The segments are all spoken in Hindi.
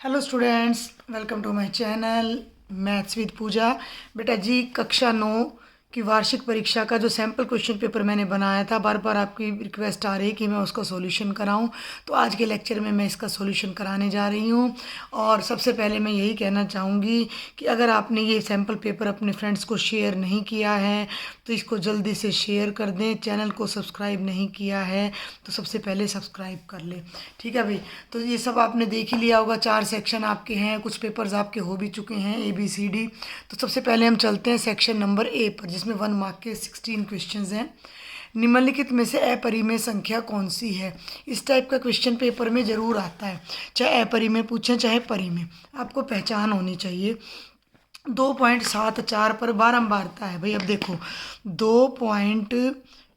Hello students, welcome to my channel maths with Pooja. बेटा जी, कक्षा 9 की वार्षिक परीक्षा का जो सैम्पल क्वेश्चन पेपर मैंने बनाया था, बार बार आपकी रिक्वेस्ट आ रही कि मैं उसका सॉल्यूशन कराऊं, तो आज के लेक्चर में मैं इसका सॉल्यूशन कराने जा रही हूं। और सबसे पहले मैं यही कहना चाहूँगी कि अगर आपने ये सैम्पल पेपर अपने फ्रेंड्स को शेयर नहीं किया है तो इसको जल्दी से शेयर कर दें। चैनल को सब्सक्राइब नहीं किया है तो सबसे पहले सब्सक्राइब कर लें, ठीक है भाई। तो ये सब आपने देख ही लिया होगा, 4 सेक्शन आपके हैं, कुछ पेपर्स आपके हो भी चुके हैं ABCD। तो सबसे पहले हम चलते हैं सेक्शन नंबर A पर, जिसमें 1 मार्क के 16 क्वेश्चंस हैं। निम्नलिखित में से अपरिमेय संख्या कौन सी है? इस टाइप का क्वेश्चन पेपर में ज़रूर आता है, चाहे अपरिमेय पूछें चाहे परिमेय, आपको पहचान होनी चाहिए। 2.74 पर बारंबारता है भाई। अब देखो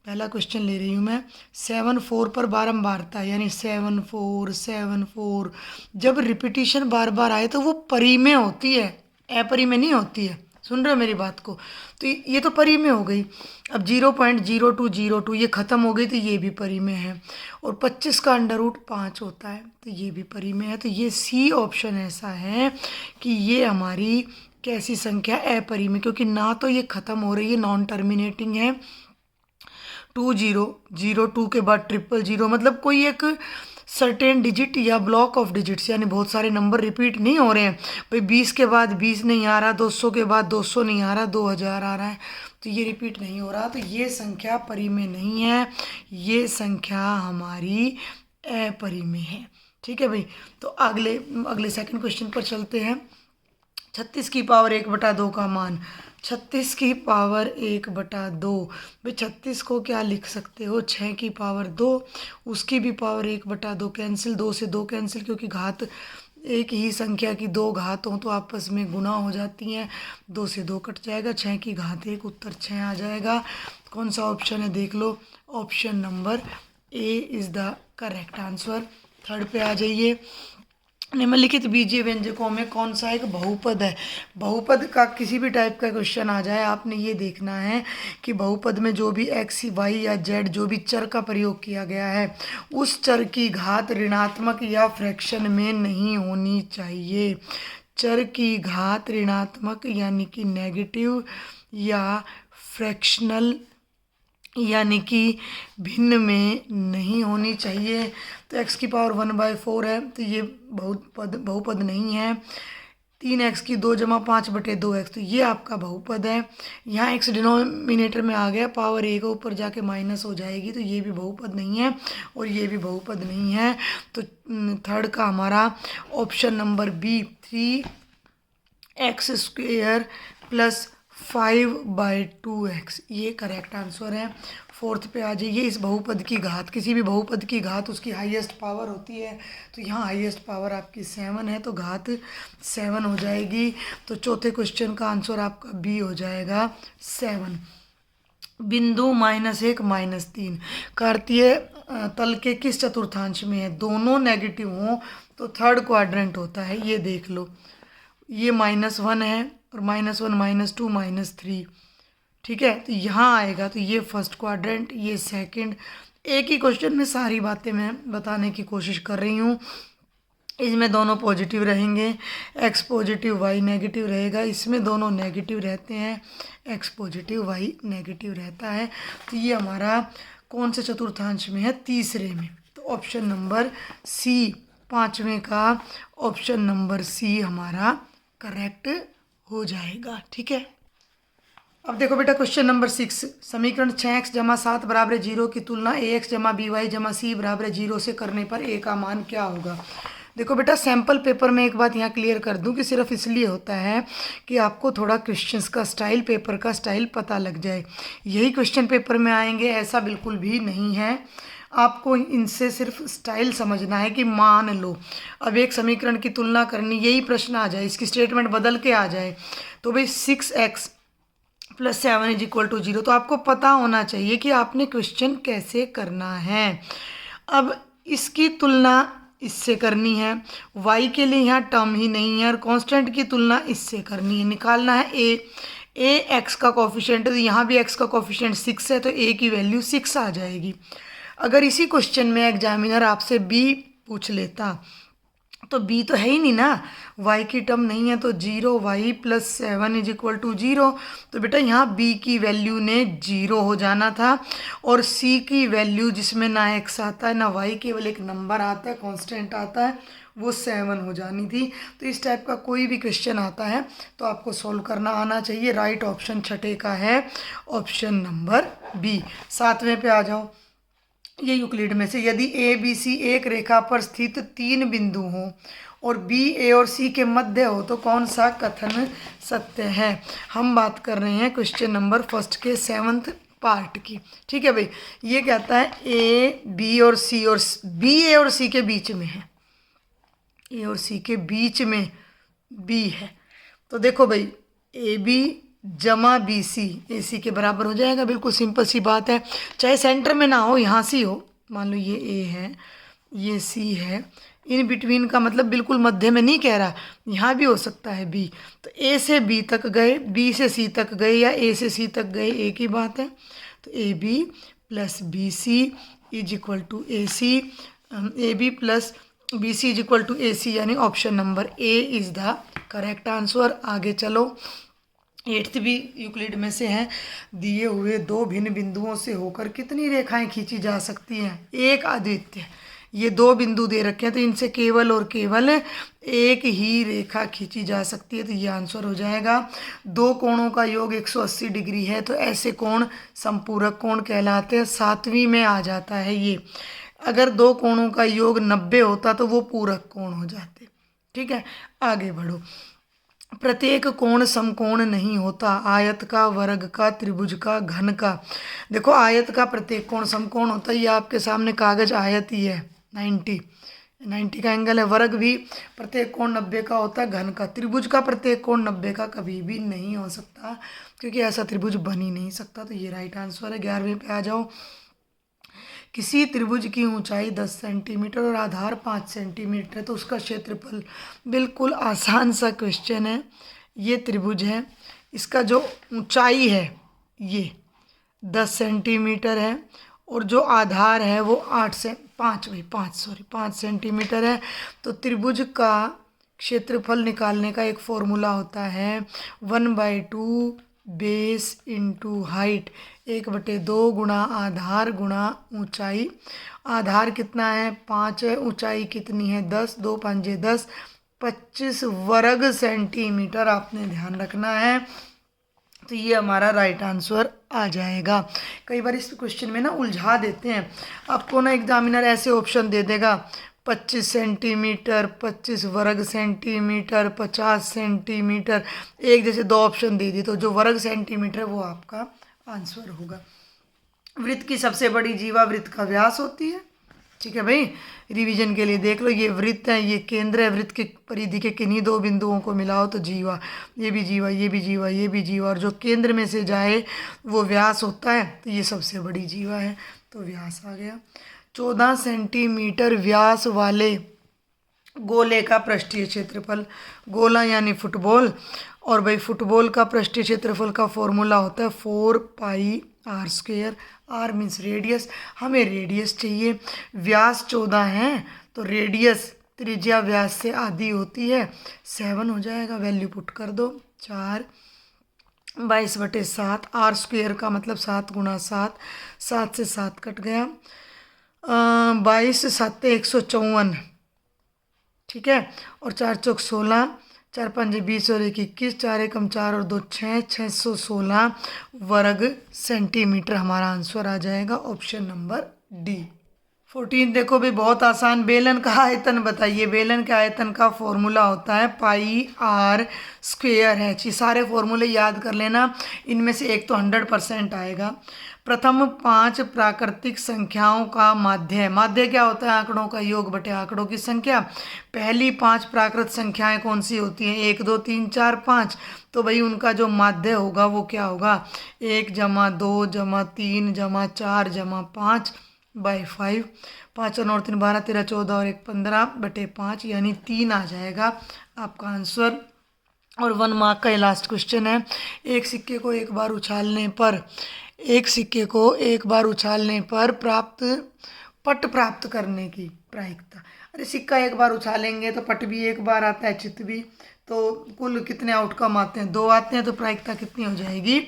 पहला क्वेश्चन ले रही हूँ मैं, 74 पर बारंबारता है, यानी 74 जब रिपीटिशन बार बार आए तो वो परिमेय होती है, अपरिमेय नहीं होती है। सुन रहे हो मेरी बात को? तो ये तो परिमेय हो गई। अब 0.0202 ये ख़त्म हो गई तो ये भी परिमेय है। और 25 का √5 होता है तो ये भी परिमेय है। तो ये C ऑप्शन ऐसा है कि ये हमारी कैसी संख्या अपरिमेय, क्योंकि ना तो ये ख़त्म हो रही है, नॉन टर्मिनेटिंग है। 2002 के बाद 000, मतलब कोई एक सर्टेन डिजिट या ब्लॉक ऑफ डिजिट्स, यानी बहुत सारे नंबर रिपीट नहीं हो रहे हैं भाई। 20 के बाद 20 नहीं आ रहा, 200 के बाद 200 नहीं आ रहा, 2000 आ रहा है, तो ये रिपीट नहीं हो रहा, तो ये संख्या परिमेय नहीं है, ये संख्या हमारी अपरिमेय है, ठीक है भाई। तो अगले सेकंड क्वेश्चन पर चलते हैं। 36 की पावर 1/2 का मान। 36 की पावर 1/2 भाई, 36 को क्या लिख सकते हो? 6 की पावर 2, उसकी भी पावर 1/2 कैंसिल, 2 से 2 कैंसिल, क्योंकि घात एक ही संख्या की 2 घात हों तो आपस में गुना हो जाती हैं। 2 से 2 कट जाएगा, 6 की घात 1, उत्तर 6 आ जाएगा। कौन सा ऑप्शन है देख लो, option number A is the correct answer. Third पे आ जाइए। निम्नलिखित बीजीय व्यंजकों में कौन सा एक बहुपद है? बहुपद का किसी भी टाइप का क्वेश्चन आ जाए, आपने ये देखना है कि बहुपद में जो भी x, y या z जो भी चर का प्रयोग किया गया है, उस चर की घात ऋणात्मक या फ्रैक्शन में नहीं होनी चाहिए। चर की घात ऋणात्मक यानी कि नेगेटिव या फ्रैक्शनल यानी कि भिन्न में नहीं होनी चाहिए। तो x की पावर 1/4 है तो ये बहुपद नहीं है। 3x की 2 + 5/2x, तो ये आपका बहुपद है। यहाँ x डिनोमिनेटर में आ गया, पावर 1 ऊपर जाके माइनस हो जाएगी, तो ये भी बहुपद नहीं है और ये भी बहुपद नहीं है। तो थर्ड का हमारा option number B 3x² + 5/2x ये करेक्ट आंसर है। फोर्थ पे आ जाइए। इस बहुपद की घात, किसी भी बहुपद की घात उसकी हाईएस्ट पावर होती है, तो यहाँ हाईएस्ट पावर आपकी 7 है तो घात 7 हो जाएगी। तो चौथे क्वेश्चन का आंसर आपका B हो जाएगा 7। बिंदु -1 -3 कार्तीय तल के किस चतुर्थांश में है? दोनों नेगेटिव हों तो थर्ड क्वाड्रेंट होता है, ये देख लो। ये -1 है और -1 -2 -3, ठीक है, तो यहाँ आएगा तो ये फर्स्ट क्वाड्रेंट, ये सेकंड। एक ही क्वेश्चन में सारी बातें मैं बताने की कोशिश कर रही हूँ। इसमें दोनों पॉजिटिव रहेंगे, x पॉजिटिव y नेगेटिव रहेगा, इसमें दोनों नेगेटिव रहते हैं, x पॉजिटिव y नेगेटिव रहता है। तो ये हमारा कौन से चतुर्थांश में है? तीसरे में। तो ऑप्शन नंबर C, पाँचवें का ऑप्शन नंबर C हमारा करेक्ट हो जाएगा, ठीक है। अब देखो बेटा क्वेश्चन नंबर 6, समीकरण 6x + 7 = 0 की तुलना ax + by + c = 0 से करने पर a का मान क्या होगा? देखो बेटा, सैम्पल पेपर में एक बात यहाँ क्लियर कर दूँ कि सिर्फ इसलिए होता है कि आपको थोड़ा क्वेश्चंस का स्टाइल, पेपर का स्टाइल पता लग जाए, यही क्वेश्चन पेपर में आएंगे ऐसा बिल्कुल भी नहीं है। आपको इनसे सिर्फ स्टाइल समझना है कि मान लो अब एक समीकरण की तुलना करनी, यही प्रश्न आ जाए, इसकी स्टेटमेंट बदल के आ जाए, तो भाई 6x + 7 = 0, तो आपको पता होना चाहिए कि आपने क्वेश्चन कैसे करना है। अब इसकी तुलना इससे करनी है, y के लिए यहाँ टर्म ही नहीं है और कांस्टेंट की तुलना इससे करनी है, निकालना है a x का कोफिशिएंट, तो यहाँ भी x का कोफिशिएंट 6 है तो a की वैल्यू 6 आ जाएगी। अगर इसी क्वेश्चन में एग्जामिनर आपसे b पूछ लेता तो बी तो है ही नहीं ना, y की टर्म नहीं है, तो 0y plus 7 is equal to 0। तो बेटा यहाँ b की वैल्यू ने 0 हो जाना था, और c की वैल्यू जिसमें ना x आता है ना y, केवल एक नंबर आता है, कांस्टेंट आता है, वो 7 हो जानी थी। तो इस टाइप का कोई भी क्वेश्चन आता है तो आपको सॉल्व करना आना चाहिए। राइट ऑप्शन छठे का है ऑप्शन नंबर बी। सातवें पे आ जाओ। ये यूक्लिड में से यदि ए बी सी एक रेखा पर स्थित 3 बिंदु हों और बी ए और सी के मध्य हो तो कौन सा कथन सत्य है। हम बात कर रहे हैं क्वेश्चन नंबर फर्स्ट के 7th पार्ट की। ठीक है भाई, ये कहता है ए बी और सी, और बी ए और सी के बीच में है, ए और सी के बीच में बी है। तो देखो भाई, ए बी जमा बी सी ए सी के बराबर हो जाएगा। बिल्कुल सिंपल सी बात है, चाहे सेंटर में ना हो, यहाँ सी हो। मान लो ये ए है, ये सी है, इन बिटवीन का मतलब बिल्कुल मध्य में नहीं कह रहा, यहाँ भी हो सकता है बी। तो ए से बी तक गए, बी से सी तक गए, या ए से सी तक गए, एक ही बात है। तो A B plus B C is equal to A C, A B plus B C is equal to A C, यानी option number A is the correct answer. आगे चलो, 8th भी यूक्लिड में से है। दिए हुए दो भिन्न बिंदुओं से होकर कितनी रेखाएं खींची जा सकती हैं, एक अद्वितीय। ये दो बिंदु दे रखे हैं तो इनसे केवल और केवल एक ही रेखा खींची जा सकती है, तो ये आंसर हो जाएगा। दो कोणों का योग 180 डिग्री है तो ऐसे कोण संपूरक कोण कहलाते हैं। 7वीं में आ जाता है ये। अगर दो कोणों का योग 90 होता तो वो पूरक कोण हो जाते। ठीक है, आगे बढ़ो। प्रत्येक कोण समकोण नहीं होता, आयत का, वर्ग का, त्रिभुज का, घन का। देखो, आयत का प्रत्येक कोण समकोण होता है, ये आपके सामने कागज आयत ही है, 90 का एंगल है। वर्ग भी प्रत्येक कोण 90 का होता है, घन का। त्रिभुज का प्रत्येक कोण 90 का कभी भी नहीं हो सकता, क्योंकि ऐसा त्रिभुज बन ही नहीं सकता। तो ये राइट आंसर है। 11वें पे आ जाओ। किसी त्रिभुज की ऊंचाई 10 सेंटीमीटर और आधार 5 सेंटीमीटर है तो उसका क्षेत्रफल। बिल्कुल आसान सा क्वेश्चन है। ये त्रिभुज है, इसका जो ऊंचाई है ये 10 सेंटीमीटर है, और जो आधार है वो 5 सेंटीमीटर है। तो त्रिभुज का क्षेत्रफल निकालने का एक फॉर्मूला होता है 1/2 बेस इंटू हाइट, 1/2 गुणा आधार गुणा ऊंचाई। आधार कितना है, 5 है, ऊंचाई कितनी है, 10, 2 5 10, 25 वर्ग सेंटीमीटर आपने ध्यान रखना है। तो ये हमारा राइट आंसर आ जाएगा। कई बार इस क्वेश्चन में ना उलझा देते हैं आपको ना, एग्जामिनर ऐसे ऑप्शन दे देगा 25 सेंटीमीटर, 25 वर्ग सेंटीमीटर, 50 सेंटीमीटर, एक जैसे दो ऑप्शन दे दी, तो जो वर्ग सेंटीमीटर है वो आपका आंसर होगा। वृत्त की सबसे बड़ी जीवा वृत्त का व्यास होती है। ठीक है भाई, रिवीजन के लिए देख लो, ये वृत्त है, ये केंद्र है, वृत्त के परिधि के किन्हीं दो बिंदुओं को मिलाओ तो जीवा, ये भी जीवा, ये भी जीवा, ये भी जीवा, और जो केंद्र में से जाए वो व्यास होता है, तो ये सबसे बड़ी जीवा है, तो व्यास आ गया। 14 सेंटीमीटर व्यास वाले गोले का पृष्ठीय क्षेत्रफल, गोला यानी फुटबॉल, और भाई फुटबॉल का पृष्ठीय क्षेत्रफल का फॉर्मूला होता है 4πr²। आर मीन्स रेडियस, हमें रेडियस चाहिए। व्यास 14 है तो रेडियस त्रिज्या व्यास से आधी होती है, 7 हो जाएगा। वैल्यू पुट कर दो, 4 22/7। r² का मतलब 7 गुणा 7, 7 से 7 कट गया, 22 7 154। ठीक है, और 4 चौक 16, 4 5 20 और 1 21, 4 1 4 और 2 6, 616 वर्ग सेंटीमीटर हमारा आंसर आ जाएगा, ऑप्शन नंबर डी। 14 देखो भाई, बहुत आसान। बेलन का आयतन बताइए। बेलन के आयतन का फॉर्मूला होता है πr² है। सारे फॉर्मूले याद कर लेना, इनमें से एक तो 100% आएगा। प्रथम 5 प्राकृतिक संख्याओं का माध्य। माध्य क्या होता है, आंकड़ों का योग बटे आंकड़ों की संख्या। पहली 5 प्राकृत संख्याएं कौन सी होती हैं, 1 2 3 4 5। तो भाई उनका जो माध्य होगा वो क्या होगा, 1 + 2 + 3 + 4 + 5/5। 5 और 3 12 13 14 और 1 15/5, यानी 3 आ जाएगा आपका आंसर। और 1 मार्क का लास्ट क्वेश्चन है। एक सिक्के को एक बार उछालने पर पट प्राप्त करने की प्रायिकता। अरे सिक्का एक बार उछालेंगे तो पट भी एक बार आता है, चित भी। तो कुल कितने आउटकम आते हैं? 2 आते हैं, तो प्रायिकता कितनी हो जाएगी?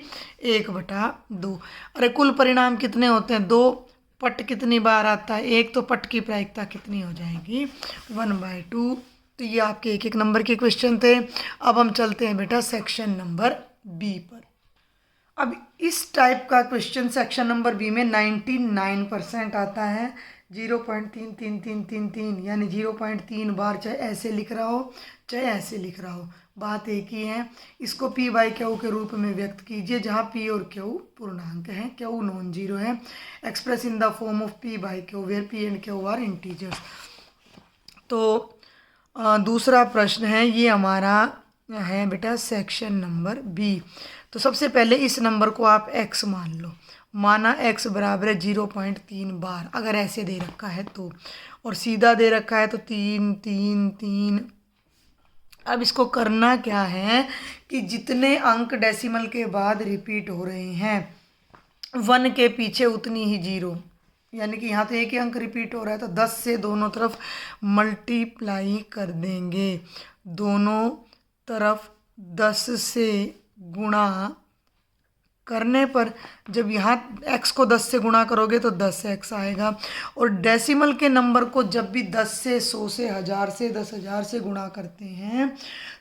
1/2। अरे कुल परिणाम कितने होते हैं? 2। पट कितनी बार आता है? 1। तो पट की प्रायिकता कितनी हो जाएगी? 1/2। तो ये आपके 1-1 नंबर के क्वेश्चन थे। अब हम चलते हैं बेटा सेक्शन नंबर बी पर। अब इस टाइप का क्वेश्चन सेक्शन नंबर बी में 99% आता है। 0.33333 यानी 0.3 बार, चाहे ऐसे लिख रहा हो चाहे ऐसे लिख रहा हो, बात एक ही है। इसको P/Q के रूप में व्यक्त कीजिए, जहाँ P और Q पूर्णांक हैं, Q नॉन जीरो है। Express in the form of P/Q where P and Q are integers. तो दूसरा प्रश्न है, ये हमारा है बेटा सेक्शन नंबर बी। तो सबसे पहले इस नंबर को आप x मान लो। माना x बराबर है 0.3 बार, अगर ऐसे दे रखा है तो, और सीधा दे रखा है तो 3 3 3। अब इसको करना क्या है कि जितने अंक डेसिमल के बाद रिपीट हो रहे हैं 1 के पीछे उतनी ही जीरो, यानी कि यहाँ तो एक ही अंक रिपीट हो रहा है, तो 10 से दोनों तरफ मल्टीप्लाई कर देंगे। दोनों तरफ 10 से गुणा करने पर जब यहाँ x को 10 से गुणा करोगे तो 10x आएगा। और डेसिमल के नंबर को जब भी 10 से 100 से 1000 से 10,000 से गुणा करते हैं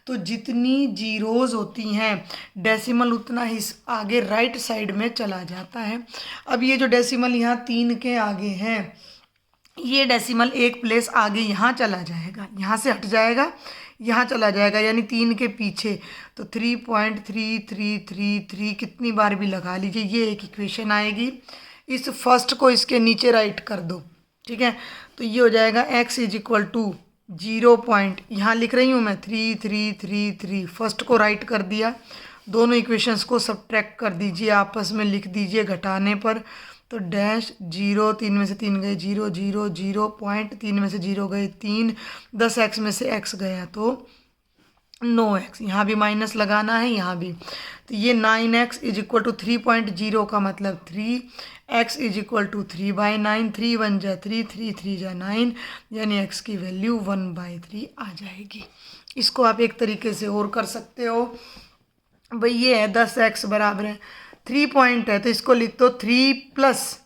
तो जितनी जीरोज़ होती हैं डेसिमल उतना ही आगे राइट साइड में चला जाता है। अब ये जो डेसिमल यहाँ 3 के आगे हैं, ये डेसिमल एक प्लेस आगे यहाँ चला जाएगा, यहाँ से हट जाएगा, यहाँ चला जाएगा, यानी 3 के पीछे। तो 3.3333 कितनी बार भी लगा लीजिए, ये एक इक्वेशन आएगी। इस फर्स्ट को इसके नीचे राइट कर दो, ठीक है। तो ये हो जाएगा x is equal to 0 point, यहाँ लिख रही हूँ मैं 3333, फर्स्ट को राइट कर दिया। दोनों इक्वेशंस को सब्ट्रैक्ट कर दीजिए, आपस में लिख दीजिए घटाने पर। तो डैश 0, 3 में से 3 गए 0 0 0 पॉइंट, 3 में से 0 गए 3, 10x में से x गया तो 9x, यहाँ भी माइनस लगाना है, यहाँ भी। तो ये 9x इज इक्वल टू 3.0 का मतलब 3x इज इक्वल टू 3/9, 3 1 जा 3, 3 3 जा 9, यानी x की वैल्यू 1/3 आ जाएगी। इसको आप एक तरीके से और कर सकते हो भाई, ये है 10x बराबर है 3 पॉइंट है, तो इसको लिख दो 3 +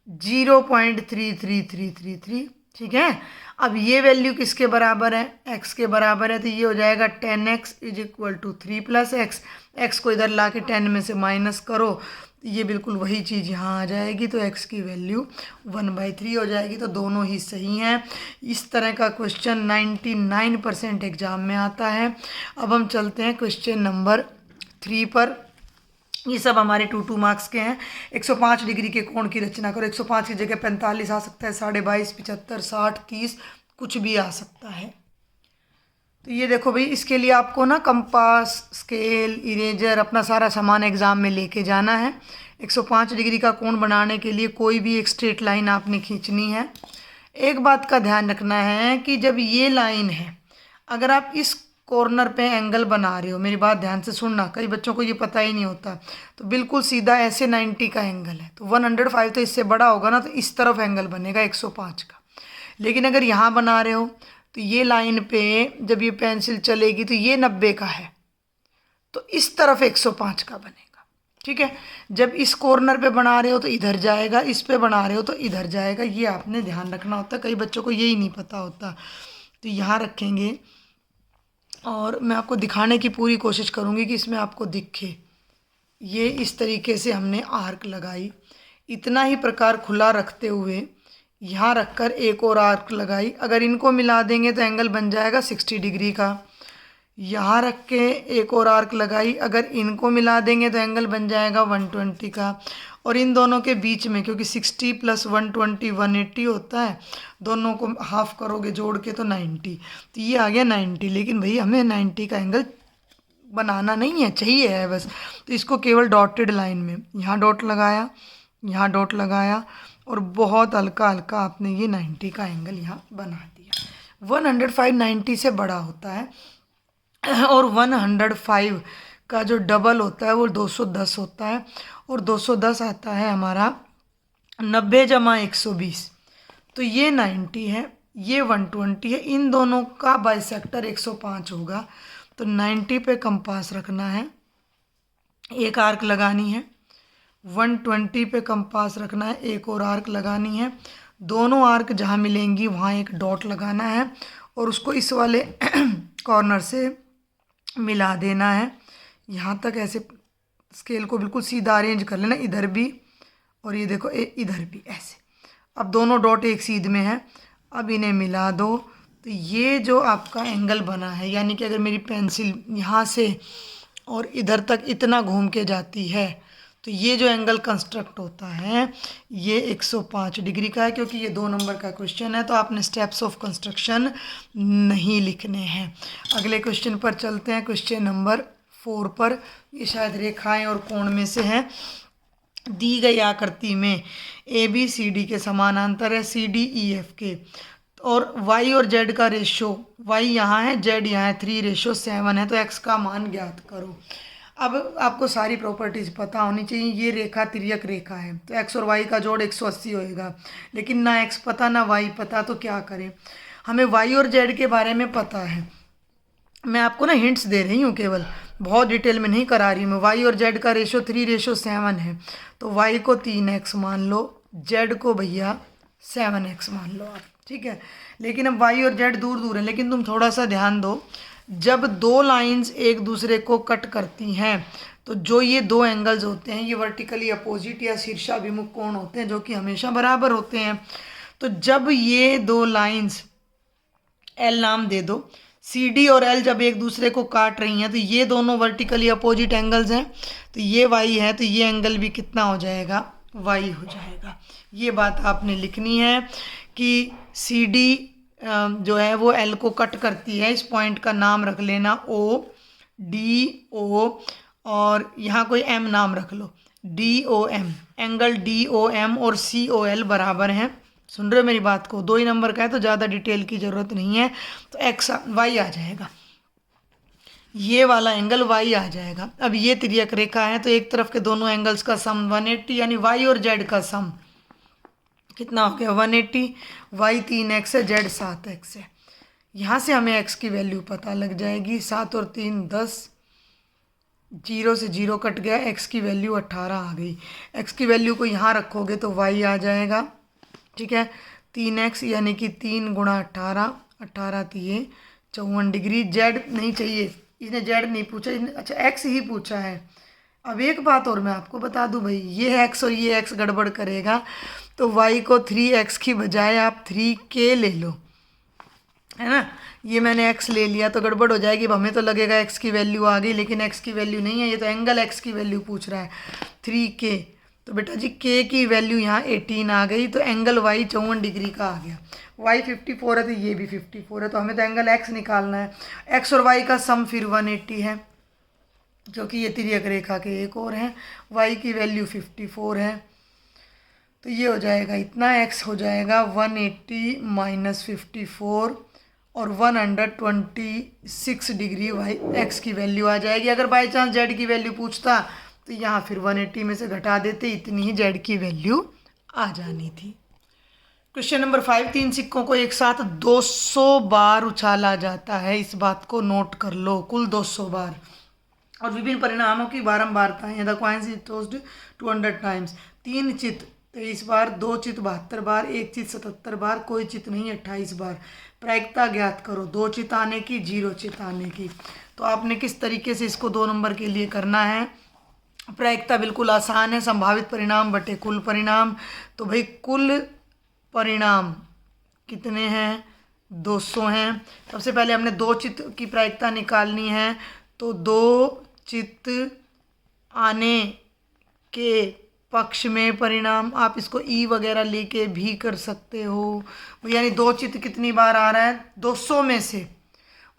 0.33333, ठीक है। अब ये वैल्यू किसके बराबर है? x के बराबर है, तो ये हो जाएगा 10x is equal to 3 + x। x को इधर ला के 10 में से माइनस करो, तो ये बिल्कुल वही चीज़ यहाँ आ जाएगी, तो x की वैल्यू 1/3 हो जाएगी। तो दोनों ही सही हैं। इस तरह का क्वेश्चन 99% एग्जाम में आता है। अब हम चलते हैं क्वेश्चन नंबर 3 पर। ये सब हमारे 2 मार्क्स के हैं। 105 डिग्री के कोण की रचना करो। 105 की जगह 45 आ सकता है, 22.5, 75, 60, 30 कुछ भी आ सकता है। तो ये देखो भाई, इसके लिए आपको ना कंपास, स्केल, इरेजर, अपना सारा सामान एग्ज़ाम में लेके जाना है। 105 डिग्री का कोण बनाने के लिए कोई भी एक स्ट्रेट लाइन आपने खींचनी है। एक बात का ध्यान रखना है कि जब ये लाइन है, अगर आप इस कॉर्नर पे एंगल बना रहे हो, मेरी बात ध्यान से सुनना, कई बच्चों को ये पता ही नहीं होता, तो बिल्कुल सीधा ऐसे 90 का एंगल है, तो 105 तो इससे बड़ा होगा ना, तो इस तरफ एंगल बनेगा 105 का। लेकिन अगर यहाँ बना रहे हो तो ये लाइन पे जब ये पेंसिल चलेगी तो ये 90 का है, तो इस तरफ 105 का बनेगा, ठीक है। जब इस कॉर्नर पे बना रहे हो तो इधर जाएगा, इस पे बना रहे हो तो इधर जाएगा, ये आपने ध्यान रखना होता है। कई बच्चों को यही नहीं पता होता, तो यहाँ रखेंगे और मैं आपको दिखाने की पूरी कोशिश करूँगी कि इसमें आपको दिखे। ये इस तरीके से हमने आर्क लगाई, इतना ही प्रकार खुला रखते हुए यहाँ रखकर एक और आर्क लगाई। अगर इनको मिला देंगे तो एंगल बन जाएगा 60 डिग्री का। यहाँ रख के एक और आर्क लगाई, अगर इनको मिला देंगे तो एंगल बन जाएगा 120 का। और इन दोनों के बीच में, क्योंकि 60 + 120 180 होता है, दोनों को हाफ करोगे जोड़ के तो 90, तो ये आ गया 90। लेकिन भाई हमें 90 का एंगल बनाना नहीं है, चाहिए है बस। तो इसको केवल डॉटेड लाइन में यहाँ डॉट लगाया, यहाँ डॉट लगाया, और बहुत हल्का हल्का आपने ये 90 का एंगल यहाँ बना दिया। 105 90 से बड़ा होता है, और 105 का जो डबल होता है वो 210 होता है, और 210 आता है हमारा 90 + 120, तो ये 90 है, ये 120 है, इन दोनों का बाइसेक्टर 105 होगा। तो 90 पे कंपास रखना है, एक आर्क लगानी है। 120 पे कंपास रखना है, एक और आर्क लगानी है। दोनों आर्क जहाँ मिलेंगी वहाँ एक डॉट लगाना है और उसको इस वाले कॉर्नर से मिला देना है। यहाँ तक ऐसे स्केल को बिल्कुल सीधा अरेंज कर लेना, इधर भी और ये देखो इधर भी ऐसे। अब दोनों डॉट एक सीध में है, अब इन्हें मिला दो। तो ये जो आपका एंगल बना है, यानी कि अगर मेरी पेंसिल यहाँ से और इधर तक इतना घूम के जाती है तो ये जो एंगल कंस्ट्रक्ट होता है ये 105 डिग्री का है। क्योंकि ये 2 नंबर का क्वेश्चन है तो आपने स्टेप्स ऑफ कंस्ट्रक्शन नहीं लिखने हैं। अगले क्वेश्चन पर चलते हैं, क्वेश्चन नंबर 4 पर। ये शायद रेखाएं और कोण में से है। दी गई आकृति में ए बी सी डी के समानांतर है सी डी ई एफ के, और y और z का रेशो, y यहाँ है z यहाँ है, 3:7 है। तो x का मान ज्ञात करो। अब आपको सारी प्रॉपर्टीज़ पता होनी चाहिए। ये रेखा तिर्यक रेखा है तो x और y का जोड़ 180 होएगा, लेकिन ना x पता ना y पता, तो क्या करें। हमें y और z के बारे में पता है, मैं आपको ना हिंट्स दे रही हूँ, केवल बहुत डिटेल में नहीं करा रही हूँ मैं। y और z का रेशो 3:7 है तो y को 3x मान लो, z को भैया 7x मान लो आप, ठीक है। लेकिन अब y और z दूर दूर है, लेकिन तुम थोड़ा सा ध्यान दो, जब दो लाइंस एक दूसरे को कट करती हैं तो जो ये दो एंगल्स होते हैं ये वर्टिकली अपोजिट या शीर्षाभिमुख कोण होते हैं जो कि हमेशा बराबर होते हैं। तो जब ये दो लाइंस L नाम दे दो, सी डी और एल जब एक दूसरे को काट रही हैं तो ये दोनों वर्टिकली अपोजिट एंगल्स हैं, तो ये वाई है तो ये एंगल भी कितना हो जाएगा, वाई हो जाएगा। ये बात आपने लिखनी है कि सी डी जो है वो एल को कट करती है। इस पॉइंट का नाम रख लेना ओ डी ओ, और यहाँ कोई एम नाम रख लो, D O M. Angle D O M और सी ओ एल बराबर हैं। सुन रहे हो मेरी बात को, 2 ही नंबर का है तो ज़्यादा डिटेल की ज़रूरत नहीं है। तो एक्स वाई आ जाएगा, ये वाला एंगल वाई आ जाएगा। अब ये तिर्यक रेखा है तो एक तरफ के दोनों एंगल्स का सम 180, यानी वाई और जेड का सम कितना हो गया 180। वाई 3x है, जेड 7x है। यहाँ से हमें x की वैल्यू पता लग जाएगी, 7 और 3 10, 0 से 0 कट गया, x की वैल्यू 18 आ गई। x की वैल्यू को यहाँ रखोगे तो y आ जाएगा, ठीक है। 3x यानी कि 3 गुणा 18, 18 3 54 डिग्री। z नहीं चाहिए, इसने z नहीं पूछा, इसने अच्छा x ही पूछा है। अब एक बात और मैं आपको बता दूं भाई, ये x और ये x गड़बड़ करेगा तो y को 3x की बजाय आप 3k ले लो, है ना। ये मैंने x ले लिया तो गड़बड़ हो जाएगी। अब हमें तो लगेगा x की वैल्यू आ गई, लेकिन x की वैल्यू नहीं है, ये तो एंगल x की वैल्यू पूछ रहा है 3k। तो बेटा जी k की वैल्यू यहाँ 18 आ गई, तो एंगल y 54 डिग्री का आ गया। y 54 है तो ये भी 54 है, तो हमें तो एंगल x निकालना है। x और y का सम फिर 180 है, क्योंकि ये तिर्यक रेखा के एक और हैं। y की वैल्यू 54 है, तो ये हो जाएगा इतना, x हो जाएगा 180 माइनस 54 और 126 डिग्री y x की वैल्यू आ जाएगी। अगर बाई चांस z की वैल्यू पूछता तो यहाँ फिर 180 में से घटा देते, इतनी ही z की वैल्यू आ जानी थी। क्वेश्चन नंबर 5, 3 सिक्कों को एक साथ 200 बार उछाला जाता है, इस बात को नोट कर लो, कुल 200 बार, और विभिन्न परिणामों की बारंबारता है। The coins is tossed 200 times. 3 चित 23 बार, 2 चित 72 बार, 1 चित 77 बार, कोई चित नहीं 28 बार। प्रायिकता ज्ञात करो, 2 चित आने की, 0 चित आने की। तो आपने किस तरीके से इसको 2 नंबर के लिए करना है। प्रायिकता बिल्कुल आसान है, संभावित परिणाम बटे कुल परिणाम। तो भाई कुल परिणाम कितने हैं, 200 हैं। सबसे पहले हमने 2 चित की प्रायिकता निकालनी है, तो 2 चित आने के पक्ष में परिणाम, आप इसको ई वगैरह लेके भी कर सकते हो। यानी 2 चित कितनी बार आ रहा है 200 में से,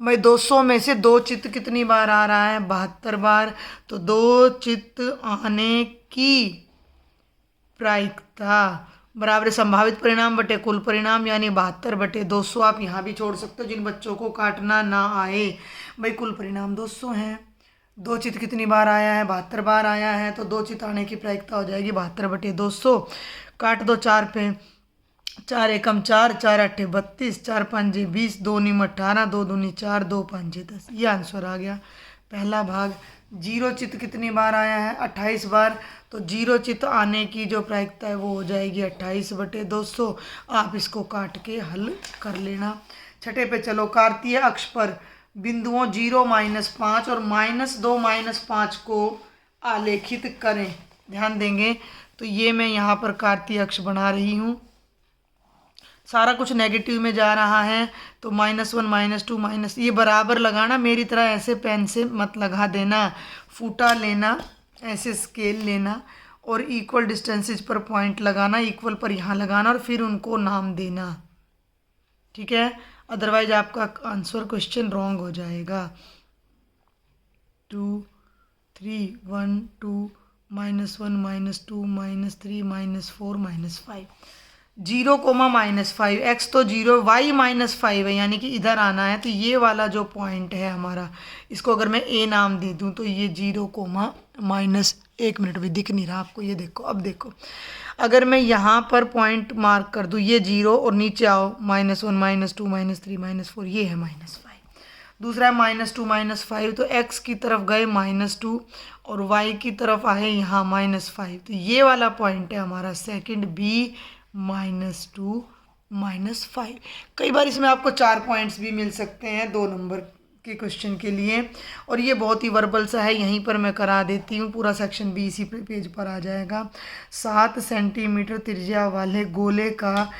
भाई 200 में से 2 चित कितनी बार आ रहा है 72 बार। तो 2 चित आने की प्रायिकता बराबर संभावित परिणाम बटे कुल परिणाम, यानी 72 बटे 200। आप यहाँ भी छोड़ सकते हो जिन बच्चों को काटना ना आए। भाई कुल परिणाम 200 हैं। 2 चित कितनी बार आया है 72 बार आया है, तो 2 चित आने की प्रायिकता हो जाएगी 72 बटे 200। काट दो 4 पे, 4 एकम 4, 4 अट्ठे 32, 4 पंजे 20, 2 नीम 18, 2 दूनी 4, 2 पंजे 10। ये आंसर आ गया पहला भाग। जीरो चित्त कितनी बार आया है? 28 बार। तो जीरो चित्त आने की जो प्रायिकता है वो हो जाएगी 28/200। आप इसको काट के हल कर लेना। छठे पे चलो। कार्तीय अक्ष पर बिंदुओं 0, -5 और -2, -5 को आलेखित करें। ध्यान देंगे तो ये मैं यहाँ पर कार्तीय अक्ष बना रही हूँ। सारा कुछ नेगेटिव में जा रहा है तो -1, -2 ये बराबर लगाना। मेरी तरह ऐसे पेन से मत लगा देना। फूटा लेना, ऐसे स्केल लेना और इक्वल डिस्टेंसेज पर पॉइंट लगाना, इक्वल पर यहाँ लगाना और फिर उनको नाम देना। ठीक है, अदरवाइज आपका आंसर क्वेश्चन रॉन्ग हो जाएगा। 2, 3, 1, 2, -1, -2, -3, -4, -5। 0, -5, x तो 0, y -5 है, यानी कि इधर आना है। तो ये वाला जो पॉइंट है हमारा, इसको अगर मैं ए नाम दे दूं तो ये 0, -1 मिनट भी दिख नहीं रहा आपको, ये देखो। अब देखो, अगर मैं यहाँ पर पॉइंट मार्क कर दूं, ये 0 और नीचे आओ -1, -2, -3, -4, ये है -5। दूसरा है -2, -5, तो x की तरफ गए -2 और y की तरफ आए यहाँ -5। तो ये वाला पॉइंट है हमारा सेकंड B -2, -5। कई बार इसमें आपको 4 पॉइंट्स भी मिल सकते हैं 2 नंबर के क्वेश्चन के लिए। और ये बहुत ही वर्बल सा है, यहीं पर मैं करा देती हूँ। पूरा सेक्शन B इसी पेज पर आ जाएगा। 7 सेंटीमीटर त्रिज्या वाले गोले का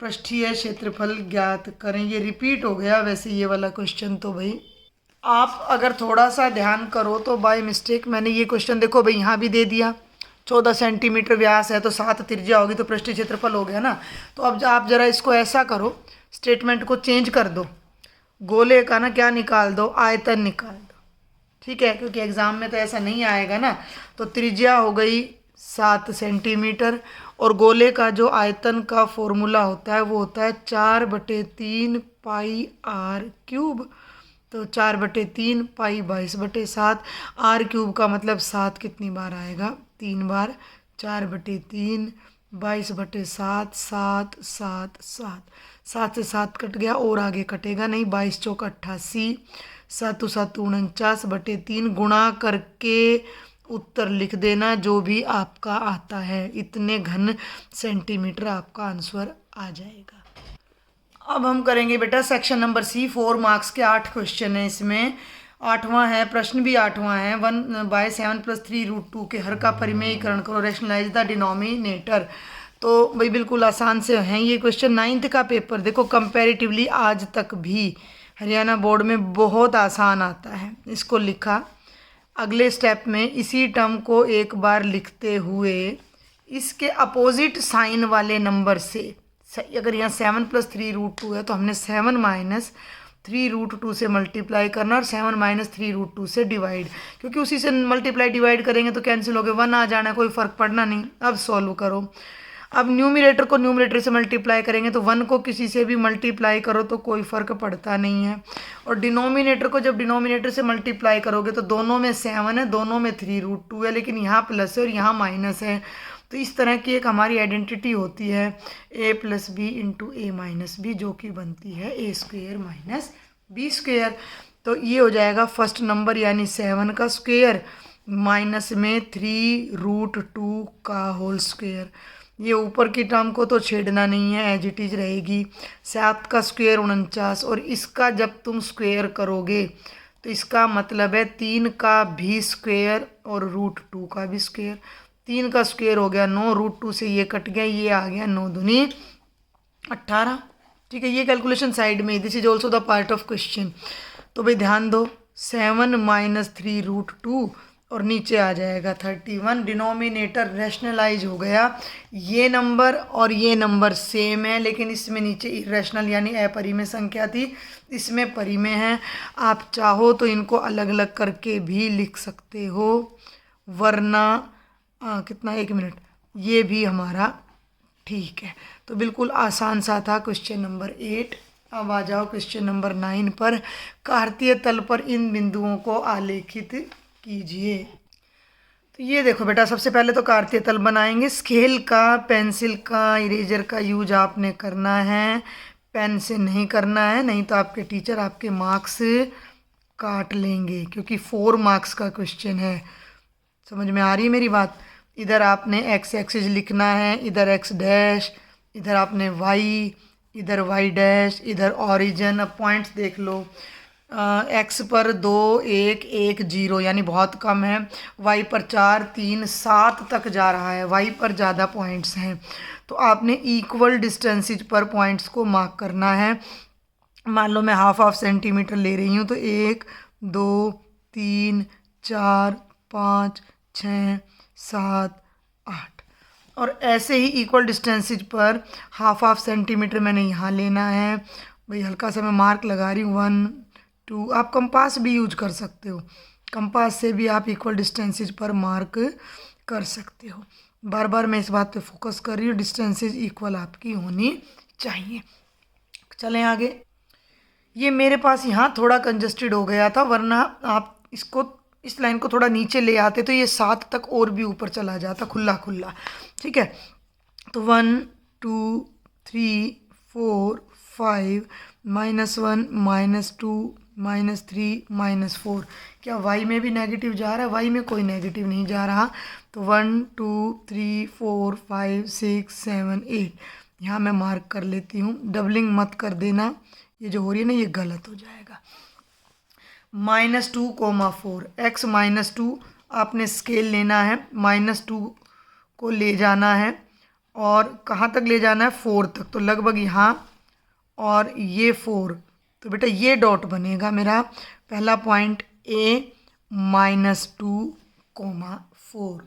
पृष्ठीय क्षेत्रफल ज्ञात करें। ये रिपीट हो गया वैसे ये वाला क्वेश्चन। तो भाई आप अगर थोड़ा सा ध्यान करो तो बाय मिस्टेक मैंने ये क्वेश्चन, देखो भाई यहाँ भी दे दिया। 14 सेंटीमीटर व्यास है तो 7 त्रिज्या होगी तो पृष्ठीय क्षेत्रफल हो गया ना। तो अब आप जरा इसको ऐसा करो, स्टेटमेंट को चेंज कर दो। गोले का ना क्या निकाल दो, आयतन निकाल दो। ठीक है, क्योंकि एग्जाम में तो ऐसा नहीं आएगा ना। तो त्रिज्या हो गई 7 सेंटीमीटर और गोले का जो आयतन का फॉर्मूला होता है वो होता है 4/3 πr³। तो 4/3 पाई 22/7। r³ का मतलब 7 कितनी बार आएगा? 3 बार। 4/3 22/7, 7, 7, 7। 7 से 7 कट गया और आगे कटेगा नहीं। 22 चौक 88, 7 7 49/3 गुणा करके उत्तर लिख देना जो भी आपका आता है। इतने घन सेंटीमीटर आपका आंसर आ जाएगा। अब हम करेंगे बेटा सेक्शन नंबर C। 4 मार्क्स के 8 क्वेश्चन है इसमें। 8वां है, प्रश्न भी 8वां है। 1/7 + 3√2 के हर का परिमेयीकरण करो, रैशनलाइज द डिनोमिनेटर। तो भाई बिल्कुल आसान से हैं ये क्वेश्चन। 9th का पेपर देखो, कंपैरेटिवली आज तक भी हरियाणा बोर्ड में बहुत आसान आता है। इसको लिखा, अगले स्टेप में इसी टर्म को एक बार लिखते हुए इसके अपोजिट साइन वाले नंबर से, अगर यहाँ 7 + 3√2 है तो हमने 7 - 3√2 से मल्टीप्लाई करना और 7 - 3√2 से डिवाइड, क्योंकि उसी से मल्टीप्लाई डिवाइड करेंगे तो कैंसिल हो गए, 1 आ जाना, कोई फ़र्क पड़ना नहीं। अब सॉल्व करो। अब न्यूमरेटर को न्यूमरेटर से मल्टीप्लाई करेंगे तो 1 को किसी से भी मल्टीप्लाई करो तो कोई फ़र्क पड़ता नहीं है। और डिनोमिनेटर को जब डिनोमिनेटर से मल्टीप्लाई करोगे तो दोनों में 7 है, दोनों में 3√2 है, लेकिन यहाँ प्लस है और यहाँ माइनस है। तो इस तरह की एक हमारी आइडेंटिटी होती है a + b × a - b, जो कि बनती है a² - b²। तो ये हो जाएगा फर्स्ट नंबर यानी 7 का स्क्वायर माइनस में 3√2 का होल स्क्वायर। ये ऊपर की टर्म को तो छेड़ना नहीं है, एज इट इज रहेगी। 7 का स्क्वायर 49 और इसका जब तुम स्क्वायर करोगे तो इसका मतलब है 3 का भी स्क्वायर और √2 का भी स्क्वायर। 3 का स्क्वायर हो गया 9, √2 से ये कट गया, ये आ गया 9 दूनी 18। ठीक है, ये कैलकुलेशन साइड में, this is also the part of question. तो भाई ध्यान दो, 7 - 3√2 और नीचे आ जाएगा 31। डिनोमिनेटर रैशनलाइज हो गया। ये नंबर और ये नंबर सेम है, लेकिन इसमें नीचे इरेशनल यानी अपरिमेय संख्या थी, इसमें परिमेय है। आप चाहो तो इनको अलग अलग करके भी लिख सकते हो, वरना कितना 1 मिनट, ये भी हमारा ठीक है। तो बिल्कुल आसान सा था क्वेश्चन नंबर 8। अब आ जाओ क्वेश्चन नंबर 9 पर। कार्तीय तल पर इन बिंदुओं को आलेखित कीजिए। तो ये देखो बेटा, सबसे पहले तो कार्तीय तल बनाएंगे। स्केल का, पेंसिल का, इरेजर का यूज आपने करना है, पेन से नहीं करना है, नहीं तो आपके टीचर आपके मार्क्स काट लेंगे, क्योंकि 4 मार्क्स का क्वेश्चन है। समझ में आ रही है मेरी बात? इधर आपने एक्स एक्सिस लिखना है, इधर एक्स डैश, इधर आपने वाई, इधर वाई डैश, इधर ऑरिजिन। अब पॉइंट्स देख लो, एक्स पर 2 1 1 0 यानी बहुत कम है। वाई पर 4 3 7 तक जा रहा है, वाई पर ज़्यादा पॉइंट्स हैं। तो आपने इक्वल डिस्टेंसेज पर पॉइंट्स को मार्क करना है। मान लो मैं हाफ सेंटीमीटर ले रही हूँ, तो 1 2 3 4 5 6 7 8, और ऐसे ही इक्वल डिस्टेंसेज पर हाफ सेंटीमीटर मैंने यहाँ लेना है। भाई हल्का सा मैं मार्क लगा रही हूँ, 1 2। आप कंपास भी यूज कर सकते हो, कंपास से भी आप इक्वल डिस्टेंसेज पर मार्क कर सकते हो। बार बार मैं इस बात पे फोकस कर रही हूँ, डिस्टेंसेज इक्वल आपकी होनी चाहिए। चलें आगे। ये मेरे पास यहाँ थोड़ा कंजस्टेड हो गया था, वरना आप इसको, इस लाइन को थोड़ा नीचे ले आते तो ये 7 तक और भी ऊपर चला जाता खुला खुला। ठीक है, तो 1 2 3 4 5 -1 -2 -3 -4। क्या वाई में भी नेगेटिव जा रहा है? वाई में कोई नेगेटिव नहीं जा रहा। तो 1 2 3 4 5 6 7 8 यहाँ मैं मार्क कर लेती हूँ। डबलिंग मत कर देना, ये जो हो रही है ना ये गलत हो जाएगा। -2, 4, x -2 आपने स्केल लेना है, -2 को ले जाना है, और कहाँ तक ले जाना है? 4 तक, तो लगभग यहाँ, और ये 4। तो बेटा ये डॉट बनेगा मेरा पहला पॉइंट, A -2, 4।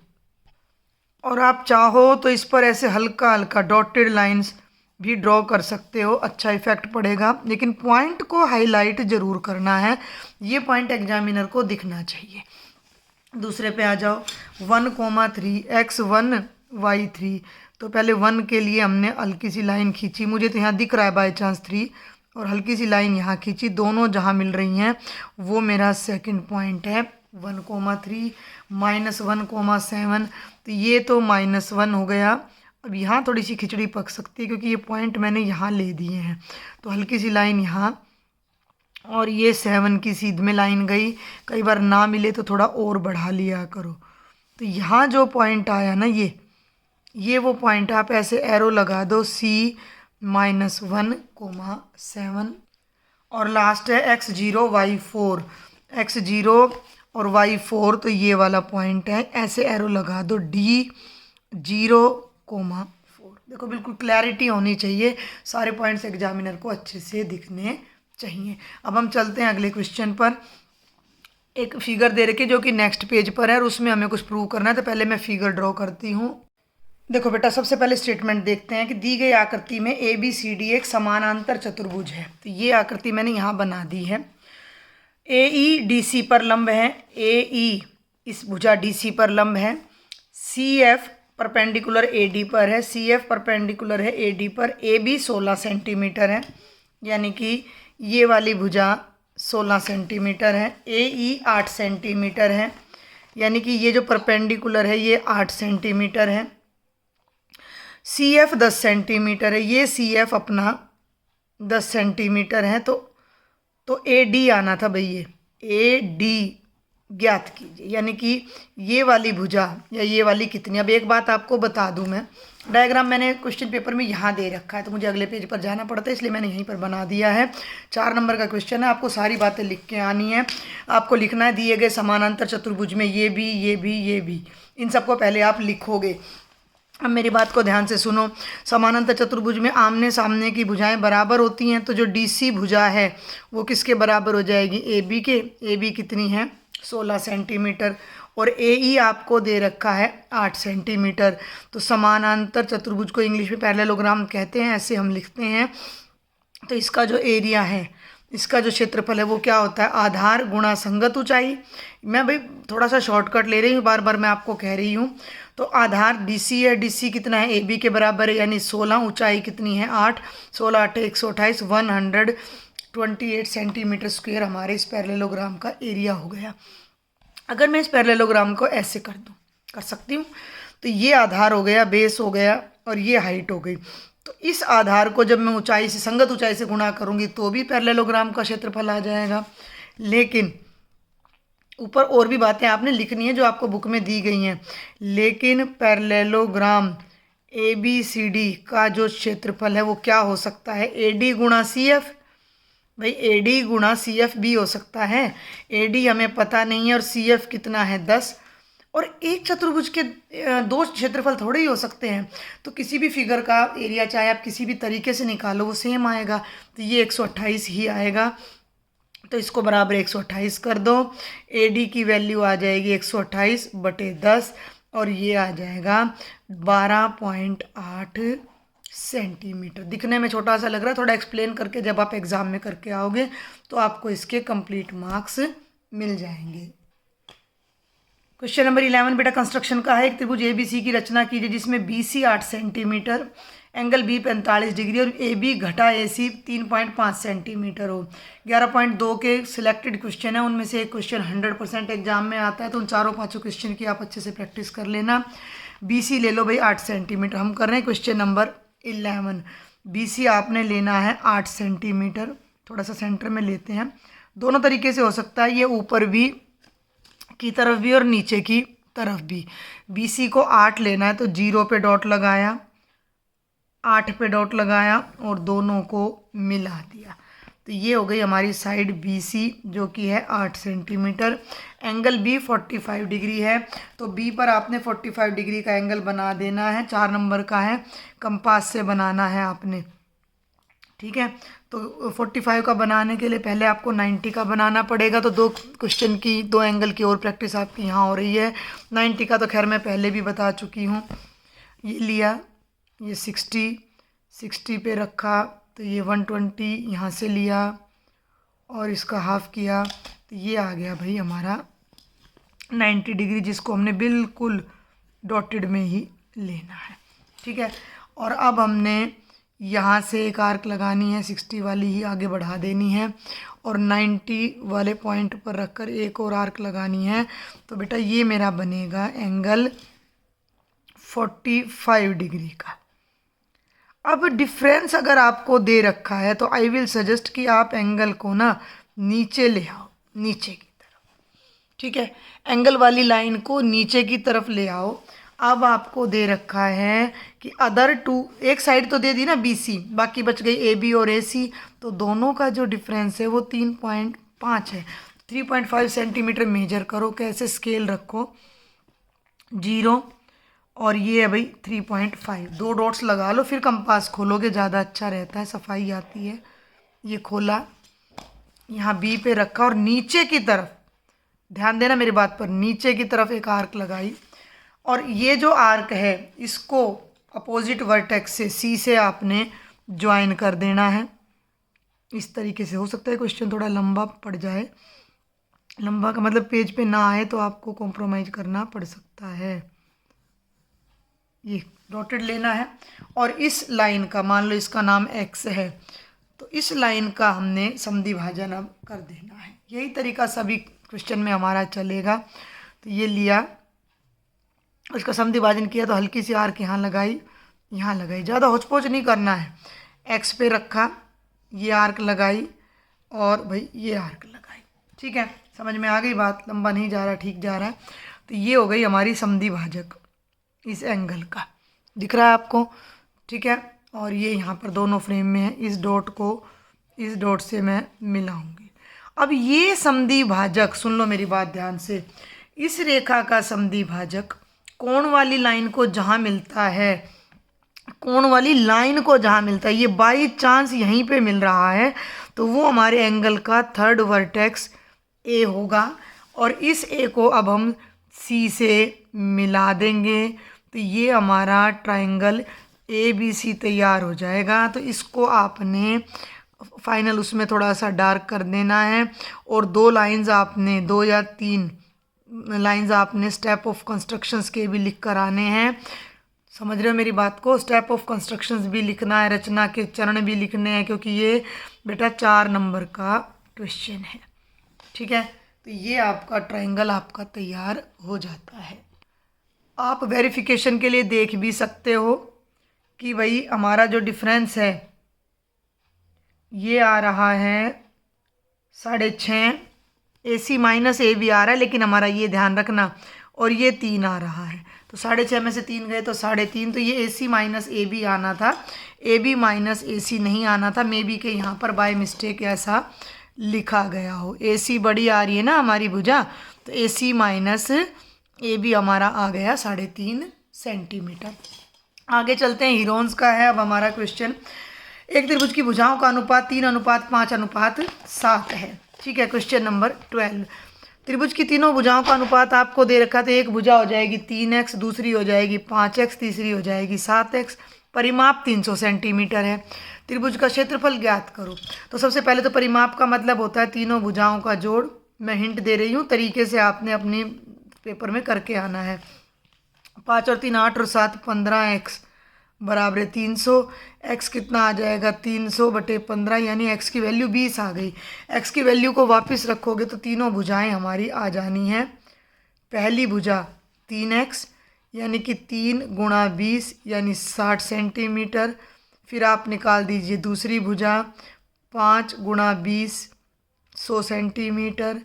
और आप चाहो तो इस पर ऐसे हल्का हल्का डॉटेड लाइंस भी ड्रॉ कर सकते हो, अच्छा इफेक्ट पड़ेगा, लेकिन पॉइंट को हाईलाइट ज़रूर करना है। ये पॉइंट एग्जामिनर को दिखना चाहिए। दूसरे पे आ जाओ, 1, 3 x1 y3। तो पहले 1 के लिए हमने हल्की सी लाइन खींची, मुझे तो यहाँ दिख रहा है बाई चांस 3, और हल्की सी लाइन यहाँ खींची, दोनों जहाँ मिल रही हैं वो मेरा सेकंड पॉइंट है। 1, 3 -1, 7। तो ये तो -1 हो गया। अब यहाँ थोड़ी सी खिचड़ी पक सकती है, क्योंकि ये पॉइंट मैंने यहाँ ले दिए हैं, तो हल्की सी लाइन यहाँ, और ये 7 की सीध में लाइन गई। कई बार ना मिले तो थोड़ा और बढ़ा लिया करो। तो यहाँ जो पॉइंट आया ना, ये वो पॉइंट, आप ऐसे एरो लगा दो, C -1, 7, और लास्ट है x0 y4, x0 और y4, तो ये वाला पॉइंट है, ऐसे एरो लगा दो, D0, 4। देखो बिल्कुल क्लैरिटी होनी चाहिए, सारे पॉइंट्स एग्जामिनर को अच्छे से दिखने चाहिए। अब हम चलते हैं अगले क्वेश्चन पर। एक फिगर दे रखी है जो कि नेक्स्ट पेज पर है, और उसमें हमें कुछ प्रूव करना है। तो पहले मैं फिगर ड्रॉ करती हूँ। देखो बेटा, सबसे पहले स्टेटमेंट देखते हैं कि दी गई आकृति में ABCD एक समानांतर चतुर्भुज है। तो ये आकृति मैंने यहाँ बना दी है। AE DC पर लंब है, AE इस भुजा DC पर लंब है, CF परपेंडिकुलर AD पर है, CF परपेंडिकुलर है AD पर, AB 16 सेंटीमीटर है, यानी कि ये वाली भुजा 16 सेंटीमीटर है, AE 8 सेंटीमीटर है, यानी कि ये जो परपेंडिकुलर है ये 8 सेंटीमीटर है, CF 10 सेंटीमीटर है, ये CF अपना 10 सेंटीमीटर है। तो AD आना था भाई, ये AD ज्ञात कीजिए, यानी कि ये वाली भुजा या ये वाली कितनी। अब एक बात आपको बता दूं, मैं डायग्राम मैंने क्वेश्चन पेपर में यहाँ दे रखा है, तो मुझे अगले पेज पर जाना पड़ता है, इसलिए मैंने यहीं पर बना दिया है। 4 नंबर का क्वेश्चन है, आपको सारी बातें लिख के आनी है। आपको लिखना है दिए गए समानांतर चतुर्भुज में ये भी, इन सबको पहले आप लिखोगे। अब मेरी बात को ध्यान से सुनो। समानांतर चतुर्भुज में आमने सामने की भुजाएं बराबर होती हैं, तो जो DC भुजा है वो किसके बराबर हो जाएगी? AB के। AB कितनी है? 16 सेंटीमीटर, और AE आपको दे रखा है 8 सेंटीमीटर। तो समानांतर चतुर्भुज को इंग्लिश में पैरेललोग्राम कहते हैं, ऐसे हम लिखते हैं। तो इसका जो एरिया है, इसका जो क्षेत्रफल है वो क्या होता है? आधार गुणा संगत ऊंचाई। मैं भाई थोड़ा सा शॉर्टकट ले रही हूँ, बार बार मैं आपको कह रही हूँ। तो आधार DC है, DC कितना है? AB के बराबर है, यानी 16, ऊंचाई कितनी है? 8, 16 8 128, 128 सेंटीमीटर स्क्वायर हमारे इस पैरेललोग्राम का एरिया हो गया। अगर मैं इस पैरेललोग्राम को ऐसे कर दूँ, कर सकती हूँ। तो ये आधार हो गया, बेस हो गया, और ये हाइट हो गई। तो इस आधार को जब मैं ऊंचाई से, संगत ऊंचाई से गुणा करूँगी तो भी पैरेललोग्राम का क्षेत्रफल आ जाएगा। लेकिन ऊपर और भी बातें आपने लिखनी है जो आपको बुक में दी गई हैं। लेकिन पैरेललोग्राम ABCD का जो क्षेत्रफल है वो क्या हो सकता है, AD गुणा CF। भाई AD गुणा CF भी हो सकता है। AD हमें पता नहीं है और CF कितना है 10। और एक चतुर्भुज के दो क्षेत्रफल थोड़े ही हो सकते हैं। तो किसी भी फिगर का एरिया चाहे आप किसी भी तरीके से निकालो वो सेम आएगा। तो ये 128 ही आएगा। तो इसको बराबर 128 कर दो। AD की वैल्यू आ जाएगी 128/10 और ये आ जाएगा 12.8 सेंटीमीटर। दिखने में छोटा सा लग रहा है, थोड़ा एक्सप्लेन करके जब आप एग्ज़ाम में करके आओगे तो आपको इसके कंप्लीट मार्क्स मिल जाएंगे। क्वेश्चन नंबर 11 बेटा कंस्ट्रक्शन का है। एक त्रिभुज ABC की रचना कीजिए जिसमें BC 8 centimetre, angle B 45 degree और AB घटा AC 3.5 सेंटीमीटर हो। 11.2 के सिलेक्टेड क्वेश्चन है, उनमें से एक क्वेश्चन 100% एग्जाम में आता है। तो उन चारों पाँचों क्वेश्चन की आप अच्छे से प्रैक्टिस कर लेना। BC ले लो भाई 8 सेंटीमीटर। हम कर रहे हैं क्वेश्चन नंबर 11। BC आपने लेना है 8 सेंटीमीटर। थोड़ा सा सेंटर में लेते हैं। दोनों तरीके से हो सकता है, ये ऊपर भी की तरफ भी और नीचे की तरफ भी। BC को 8 लेना है तो 0 पे डॉट लगाया, 8 पे डॉट लगाया और दोनों को मिला दिया। तो ये हो गई हमारी साइड BC जो कि है 8 सेंटीमीटर। एंगल B 45 डिग्री है। तो B पर आपने 45 डिग्री का एंगल बना देना है। 4 नंबर का है, कंपास से बनाना है आपने। ठीक है, तो 45 का बनाने के लिए पहले आपको 90 का बनाना पड़ेगा। तो दो क्वेश्चन की, दो एंगल की और प्रैक्टिस आपकी यहाँ हो रही है। 90 का तो खैर मैं पहले भी बता चुकी हूँ। ये लिया, ये 60 पे रखा, तो ये 120 यहाँ से लिया और इसका हाफ किया, तो ये आ गया भाई हमारा 90 डिग्री, जिसको हमने बिल्कुल डॉटेड में ही लेना है। ठीक है, और अब हमने यहाँ से एक आर्क लगानी है, 60 वाली ही आगे बढ़ा देनी है और 90 वाले पॉइंट पर रखकर एक और आर्क लगानी है। तो बेटा ये मेरा बनेगा एंगल 45 डिग्री का। अब डिफरेंस अगर आपको दे रखा है तो आई विल सजेस्ट कि आप एंगल को ना नीचे ले आओ, नीचे की तरफ। ठीक है, एंगल वाली लाइन को नीचे की तरफ ले आओ। अब आपको दे रखा है कि अदर टू, एक साइड तो दे दी ना BC, बाकी बच गई AB और AC। तो दोनों का जो डिफरेंस है वो 3.5 है। 3.5 सेंटीमीटर मेजर करो, कैसे स्केल रखो 0 और ये है भाई 3.5। दो डॉट्स लगा लो, फिर कंपास खोलोगे, ज़्यादा अच्छा रहता है, सफाई आती है। ये खोला, यहाँ B पे रखा और नीचे की तरफ, ध्यान देना मेरी बात पर, नीचे की तरफ एक आर्क लगाई। और ये जो आर्क है इसको अपोजिट वर्टेक्स से C से आपने ज्वाइन कर देना है। इस तरीके से हो सकता है क्वेश्चन थोड़ा लंबा पड़ जाए, लंबा का मतलब पेज पे ना आए तो आपको कॉम्प्रोमाइज़ करना पड़ सकता है। ये डॉटेड लेना है और इस लाइन का, मान लो इसका नाम X है, तो इस लाइन का हमने समद्वि भाजन अब कर देना है। यही तरीका सभी क्वेश्चन में हमारा चलेगा। तो ये लिया, उसका समद्वि भाजन किया तो हल्की सी आर्क यहाँ लगाई, यहाँ लगाई, ज़्यादा होचपोच नहीं करना है। X पे रखा, ये आर्क लगाई और भाई ये आर्क लगाई। ठीक है, समझ में आ गई बात, लंबा नहीं जा रहा, ठीक जा रहा है। तो ये हो गई हमारी समद्वि भाजक इस एंगल का, दिख रहा है आपको। ठीक है, और ये यहाँ पर दोनों फ्रेम में है, इस डॉट को इस डॉट से मैं मिलाऊंगी। अब ये समद्वि भाजक, सुन लो मेरी बात ध्यान से, इस रेखा का समद्वि भाजक कोण वाली लाइन को जहाँ मिलता है, कोण वाली लाइन को जहाँ मिलता है, ये बाई चांस यहीं पे मिल रहा है, तो वो हमारे एंगल का थर्ड वर्टेक्स A होगा। और इस A को अब हम C से मिला देंगे, तो ये हमारा ट्रायंगल ABC तैयार हो जाएगा। तो इसको आपने फाइनल उसमें थोड़ा सा डार्क कर देना है और दो लाइंस आपने, 2 या 3 लाइंस आपने स्टेप ऑफ कंस्ट्रक्शंस के भी लिख कर आने हैं। समझ रहे हो मेरी बात को, स्टेप ऑफ कंस्ट्रक्शंस भी लिखना है, रचना के चरण भी लिखने हैं, क्योंकि ये बेटा 4 नंबर का क्वेश्चन है। ठीक है, तो ये आपका ट्रायंगल आपका तैयार हो जाता है। आप वेरिफिकेशन के लिए देख भी सकते हो कि भाई हमारा जो डिफरेंस है ये आ रहा है 6.5, AC माइनस ए भी आ रहा है, लेकिन हमारा ये ध्यान रखना, और ये 3 आ रहा है, तो 6.5 में से 3 गए तो 3.5, तो ये AC माइनस ए भी आना था, AB माइनस AC नहीं आना था। मे बी के यहाँ पर बाय मिस्टेक ऐसा लिखा गया हो। AC बड़ी आ रही है ना हमारी भुजा, तो AC माइनस AB हमारा आ गया 3.5 सेंटीमीटर। आगे चलते हैं, हीरोन्स का है अब हमारा क्वेश्चन। एक त्रिभुज की भुजाओं का अनुपात 3:5:7 है। ठीक है, क्वेश्चन नंबर 12। त्रिभुज की तीनों भुजाओं का अनुपात आपको दे रखा था। एक भुजा हो जाएगी 3x, दूसरी हो जाएगी 5x, तीसरी हो जाएगी 7x। परिमाप 300 सेंटीमीटर है। त्रिभुज का क्षेत्रफल ज्ञात करो। तो सबसे पहले तो परिमाप का मतलब होता है तीनों भुजाओं का जोड़। मैं हिंट दे रही हूँ, तरीके से आपने अपने पेपर में करके आना है। 5 और 3 8 और 7 15x बराबर 300। x कितना आ जाएगा 300/15, यानी x की वैल्यू 20 आ गई। x की वैल्यू को वापस रखोगे तो तीनों भुजाएं हमारी आ जानी हैं। पहली भुजा 3x यानी कि 3 गुणा 20 यानी 60 सेंटीमीटर। फिर आप निकाल दीजिए दूसरी भुजा 5 गुणा 20 100 सेंटीमीटर,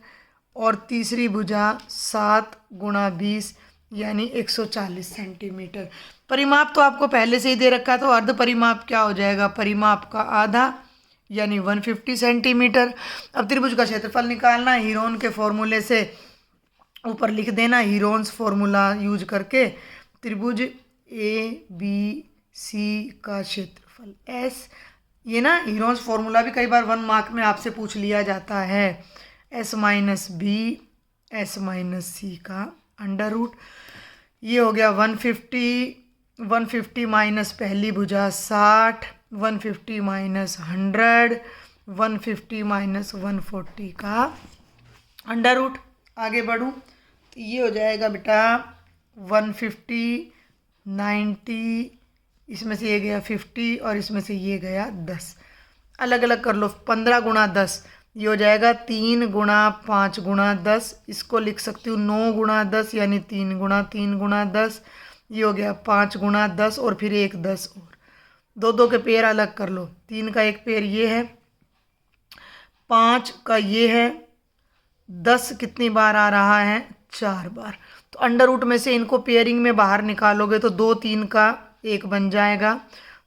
और तीसरी भुजा 7 गुणा 20 यानी 140 सेंटीमीटर। परिमाप तो आपको पहले से ही दे रखा है, तो अर्ध परिमाप क्या हो जाएगा, परिमाप का आधा यानी 150 सेंटीमीटर। अब त्रिभुज का क्षेत्रफल निकालना है। हीरोन के फॉर्मूले से ऊपर लिख देना, हीरोन्स फॉर्मूला यूज करके त्रिभुज ABC का क्षेत्रफल S। ये ना हीरोन्स फॉर्मूला भी कई बार 1 मार्क में आपसे पूछ लिया जाता है। S minus B S minus C का अंडर रूट। ये हो गया 150 माइनस पहली भुजा 60, 150 माइनस 100, 150 माइनस 140 का अंडर रूट। आगे बढ़ूँ तो ये हो जाएगा बेटा 150, 90, इसमें से ये गया 50 और इसमें से ये गया 10। अलग अलग कर लो। 15 गुणा 10 ये हो जाएगा 3 गुणा 5 गुणा 10। इसको लिख सकती हूँ 9 गुणा 10 यानी 3 गुणा 3 गुणा 10। ये हो गया 5 गुणा 10 और फिर एक 10 और। दो दो के पेयर अलग कर लो। 3 का एक पेयर ये है, 5 का ये है, 10 कितनी बार आ रहा है 4 बार। तो अंडर रूट में से इनको पेयरिंग में बाहर निकालोगे तो 2 3 का एक बन जाएगा,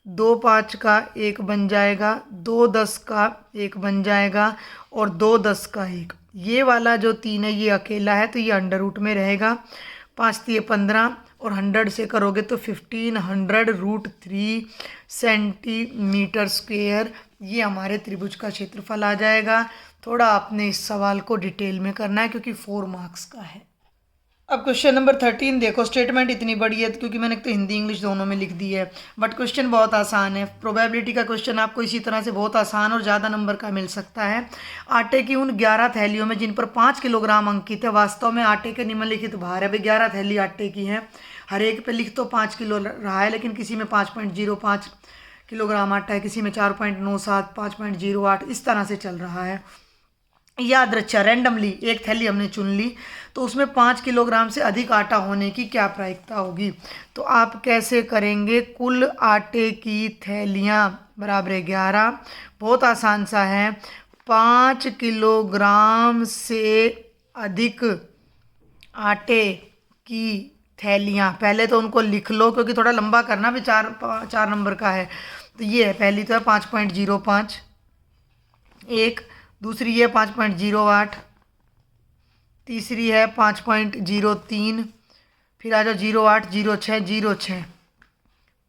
2 5 का एक बन जाएगा, 2 10 का एक बन जाएगा और 2 10 का एक। ये वाला जो 3 है ये अकेला है तो ये अंडर रूट में रहेगा। 5 3 15 और 100 से करोगे तो 1500√3 सेंटीमीटर स्क्वेयर। ये हमारे त्रिभुज का क्षेत्रफल आ जाएगा। थोड़ा आपने इस सवाल को डिटेल में करना है क्योंकि 4 मार्क्स का है। अब क्वेश्चन नंबर 13 देखो। स्टेटमेंट इतनी बड़ी है क्योंकि मैंने तो हिंदी इंग्लिश दोनों में लिख दी है, बट क्वेश्चन बहुत आसान है। प्रोबेबिलिटी का क्वेश्चन आपको इसी तरह से बहुत आसान और ज़्यादा नंबर का मिल सकता है। आटे की उन 11 थैलियों में जिन पर 5 किलोग्राम अंकित है, वास्तव में आटे के निम्नलिखित भार है। भाई 11 थैली आटे की है, हर एक पे लिख तो 5 किलो रहा है, लेकिन किसी में 5.05 किलोग्राम आटा है, किसी में 4.97, 5.08, इस तरह से चल रहा है। याद रखिए रैंडमली एक थैली हमने चुन ली तो उसमें 5 किलोग्राम से अधिक आटा होने की क्या प्रायिकता होगी। तो आप कैसे करेंगे, कुल आटे की थैलियाँ बराबर 11। बहुत आसान सा है। 5 किलोग्राम से अधिक आटे की थैलियाँ, पहले तो उनको लिख लो क्योंकि थोड़ा लंबा करना भी, 4 नंबर का है। तो ये है, पहली तो है 5.05 एक, दूसरी है 5.08, तीसरी है 5.03, फिर आ जाओ 08 06 06,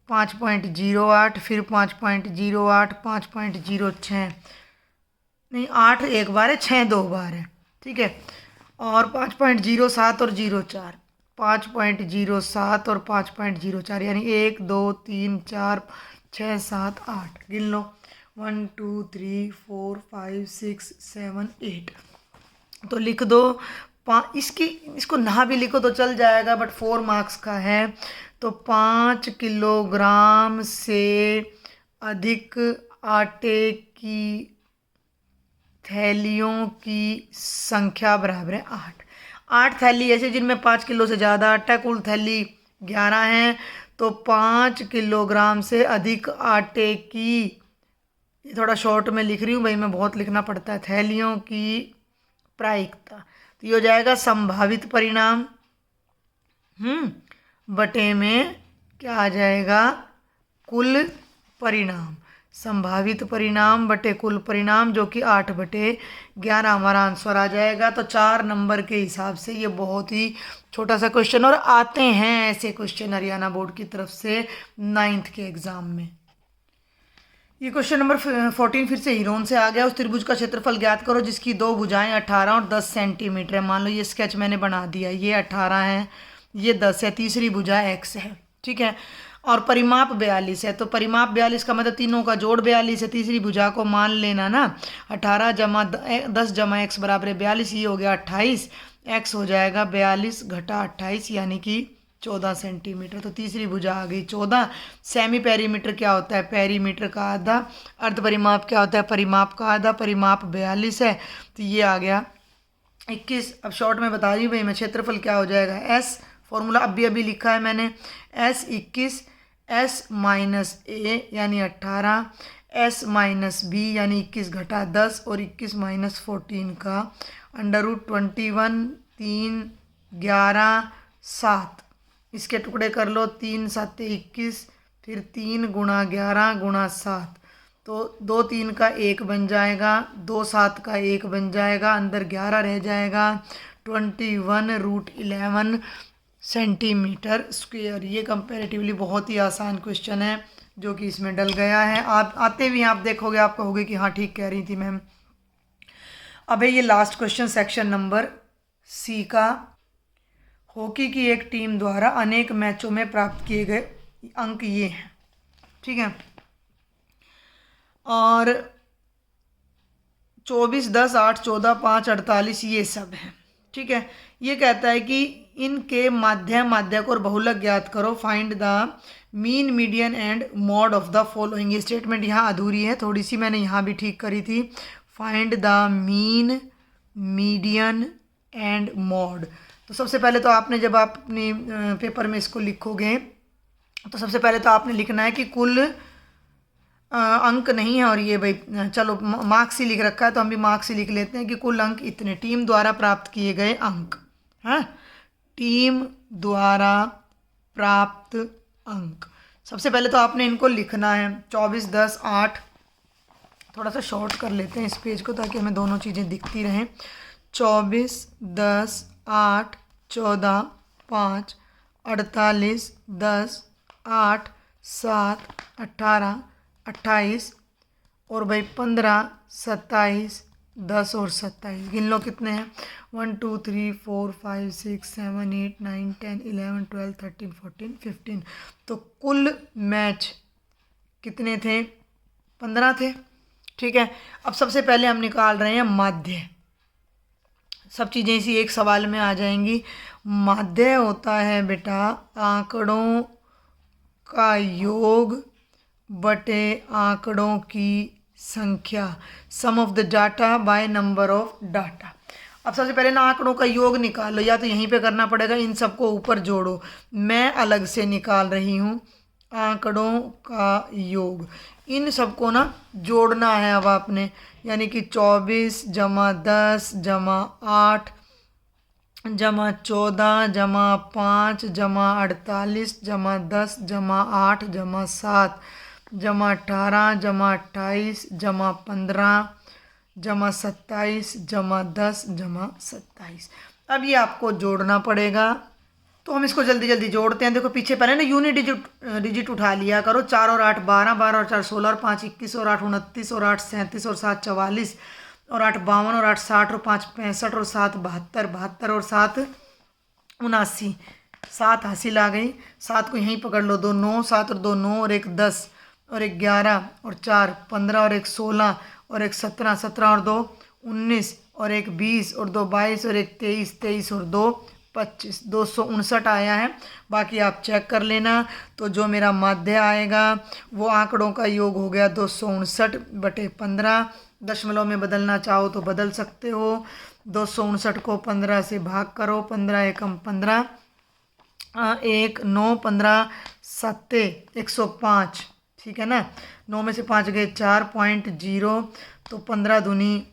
5.08, फिर 5.08, 5.06, नहीं 8 एक बार है, 6 2 बार है, ठीक है। और 5.07 और 04, 5.07 और 5.04, यानी 1 2 3 4 6 7 8 गिन लो, 1 2 3 4 5 6 7 8। तो लिख दो इसको ना भी लिखो तो चल जाएगा, बट 4 मार्क्स का है। तो 5 किलोग्राम से अधिक आटे की थैलियों की संख्या बराबर है 8। 8 थैली ऐसे जिनमें 5 किलो से ज़्यादा आटा, कुल थैली 11 है, तो 5 किलोग्राम से अधिक आटे की, ये थोड़ा शॉर्ट में लिख रही हूँ भाई, मैं बहुत लिखना पड़ता है, थैलियों की प्रायिकता, तो ये हो जाएगा संभावित परिणाम बटे में क्या आ जाएगा, कुल परिणाम। संभावित परिणाम बटे कुल परिणाम, जो कि 8/11 हमारा आंसर आ जाएगा। तो 4 नंबर के हिसाब से ये बहुत ही छोटा सा क्वेश्चन, और आते हैं ऐसे क्वेश्चन हरियाणा बोर्ड की तरफ से 9th के एग्जाम में। ये क्वेश्चन नंबर 14 फिर से हिरोन से आ गया। उस त्रिभुज का क्षेत्रफल ज्ञात करो जिसकी 2 भुजाएं 18 और 10 सेंटीमीटर है। मान लो ये स्केच मैंने बना दिया, ये 18 है, ये 10 है, तीसरी भुजा x है, ठीक है, और परिमाप 42 है। तो परिमाप 42 का मतलब तीनों का जोड़ 42 है। तीसरी भुजा को मान लेना ना, 18 जमा 10 जमा x बराबर है 42, ये हो गया 28, x हो जाएगा 42 घटा 28 यानी कि 14 सेंटीमीटर। तो तीसरी भुजा आ गई 14। सेमी पेरीमीटर क्या होता है, पेरीमीटर का आधा। अर्ध परिमाप क्या होता है, परिमाप का आधा। परिमाप 42 है, तो ये आ गया 21। अब शॉर्ट में बता रही हूँ भाई मैं, क्षेत्रफल क्या हो जाएगा, s, फॉर्मूला अभी लिखा है मैंने, s 21, s माइनस a यानी 18, s माइनस b यानी 21 घटा 10, और 21 माइनस 14 का √21, 3, 11, 7, इसके टुकड़े कर लो, 3 7 21, फिर 3 गुणा 11 गुणा 7, तो 2 3 का 1 बन जाएगा, 2 7 का 1 बन जाएगा, अंदर 11 रह जाएगा, 21√11 सेंटीमीटर स्क्वेयर। ये कंपैरेटिवली बहुत ही आसान क्वेश्चन है जो कि इसमें डल गया है। आप आते भी आप देखोगे, आप कहोगे कि हाँ ठीक कह रही थी मैम। अब है ये last question section number C का। हॉकी की एक टीम द्वारा अनेक मैचों में प्राप्त किए गए अंक ये हैं, ठीक है, और 24, 10, 8, 14, 5, 48 ये सब है, ठीक है। ये कहता है कि इनके माध्यक और बहुलक ज्ञात करो, find the mean median and mod of the following. ये स्टेटमेंट यहाँ अधूरी है, थोड़ी सी मैंने यहाँ भी ठीक करी थी। Find the mean median and mod. तो सबसे पहले तो आपने, जब आप अपनी पेपर में इसको लिखोगे, तो सबसे पहले तो आपने लिखना है कि कुल अंक नहीं है, और ये भाई चलो मार्क्स ही लिख रखा है तो हम भी मार्क्स ही लिख लेते हैं कि कुल अंक इतने, टीम द्वारा प्राप्त किए गए अंक, हाँ, टीम द्वारा प्राप्त अंक। सबसे पहले तो आपने इनको लिखना है, 24, 10, 8, थोड़ा सा शॉर्ट कर लेते हैं इस पेज को ताकि हमें दोनों चीज़ें दिखती रहें। 24, 10, 8, 14, 5, 48, 10, 8, 7, 18, 28, और भाई 15, 27, 10 और 27। गिन लो कितने हैं, 1 2 3 4 5 6 7 8 9 10 11 12 13 14 15। तो कुल मैच कितने थे, 15 थे, ठीक है। अब सबसे पहले हम निकाल रहे हैं माध्य। सब चीज़ें इसी एक सवाल में आ जाएंगी। माध्य होता है बेटा आंकड़ों का योग बटे आंकड़ों की संख्या, sum of the data by number of data. अब सबसे पहले ना आंकड़ों का योग निकालो, या तो यहीं पे करना पड़ेगा, इन सबको ऊपर जोड़ो। मैं अलग से निकाल रही हूँ आंकड़ों का योग, इन सबको ना जोड़ना है अब आपने, यानी कि 24 जमा 10 जमा 8 जमा 14 जमा 5 जमा 48 जमा 10 जमा 8 जमा 7 जमा 18 जमा 28 जमा 15 जमा 27 जमा 10 जमा 27। अब ये आपको जोड़ना पड़ेगा, तो हम इसको जल्दी जल्दी जोड़ते हैं। देखो पीछे पहले ना यूनिट डिजिट उठा लिया करो, 4 और 8 12, 12 और 4 16 और 5 21 और 8 29 और 8 37 और 7 44 और 8 52 और 8 60 और 5 65 और 7 72, 72 और 7 79, 7 हासिल आ गई। 7 को यहीं पकड़ लो, 2 9, 7 और 2 9 और 1 10 और 1 11 और 4 15 और 1 16 और 1 17, 17 और 2 19 और 1 20 और 2 22 और 1 23, 23 और 2 25, 259 आया है। बाकी आप चेक कर लेना। तो जो मेरा माध्य आएगा वो आंकड़ों का योग हो गया 259/15। दशमलव में बदलना चाहो तो बदल सकते हो। 259 को 15 से भाग करो, 15 एकम 15, एक 9 15 सत्ते 105, ठीक है ना। 9 में से 5 गए 4.0, तो 15 दूनी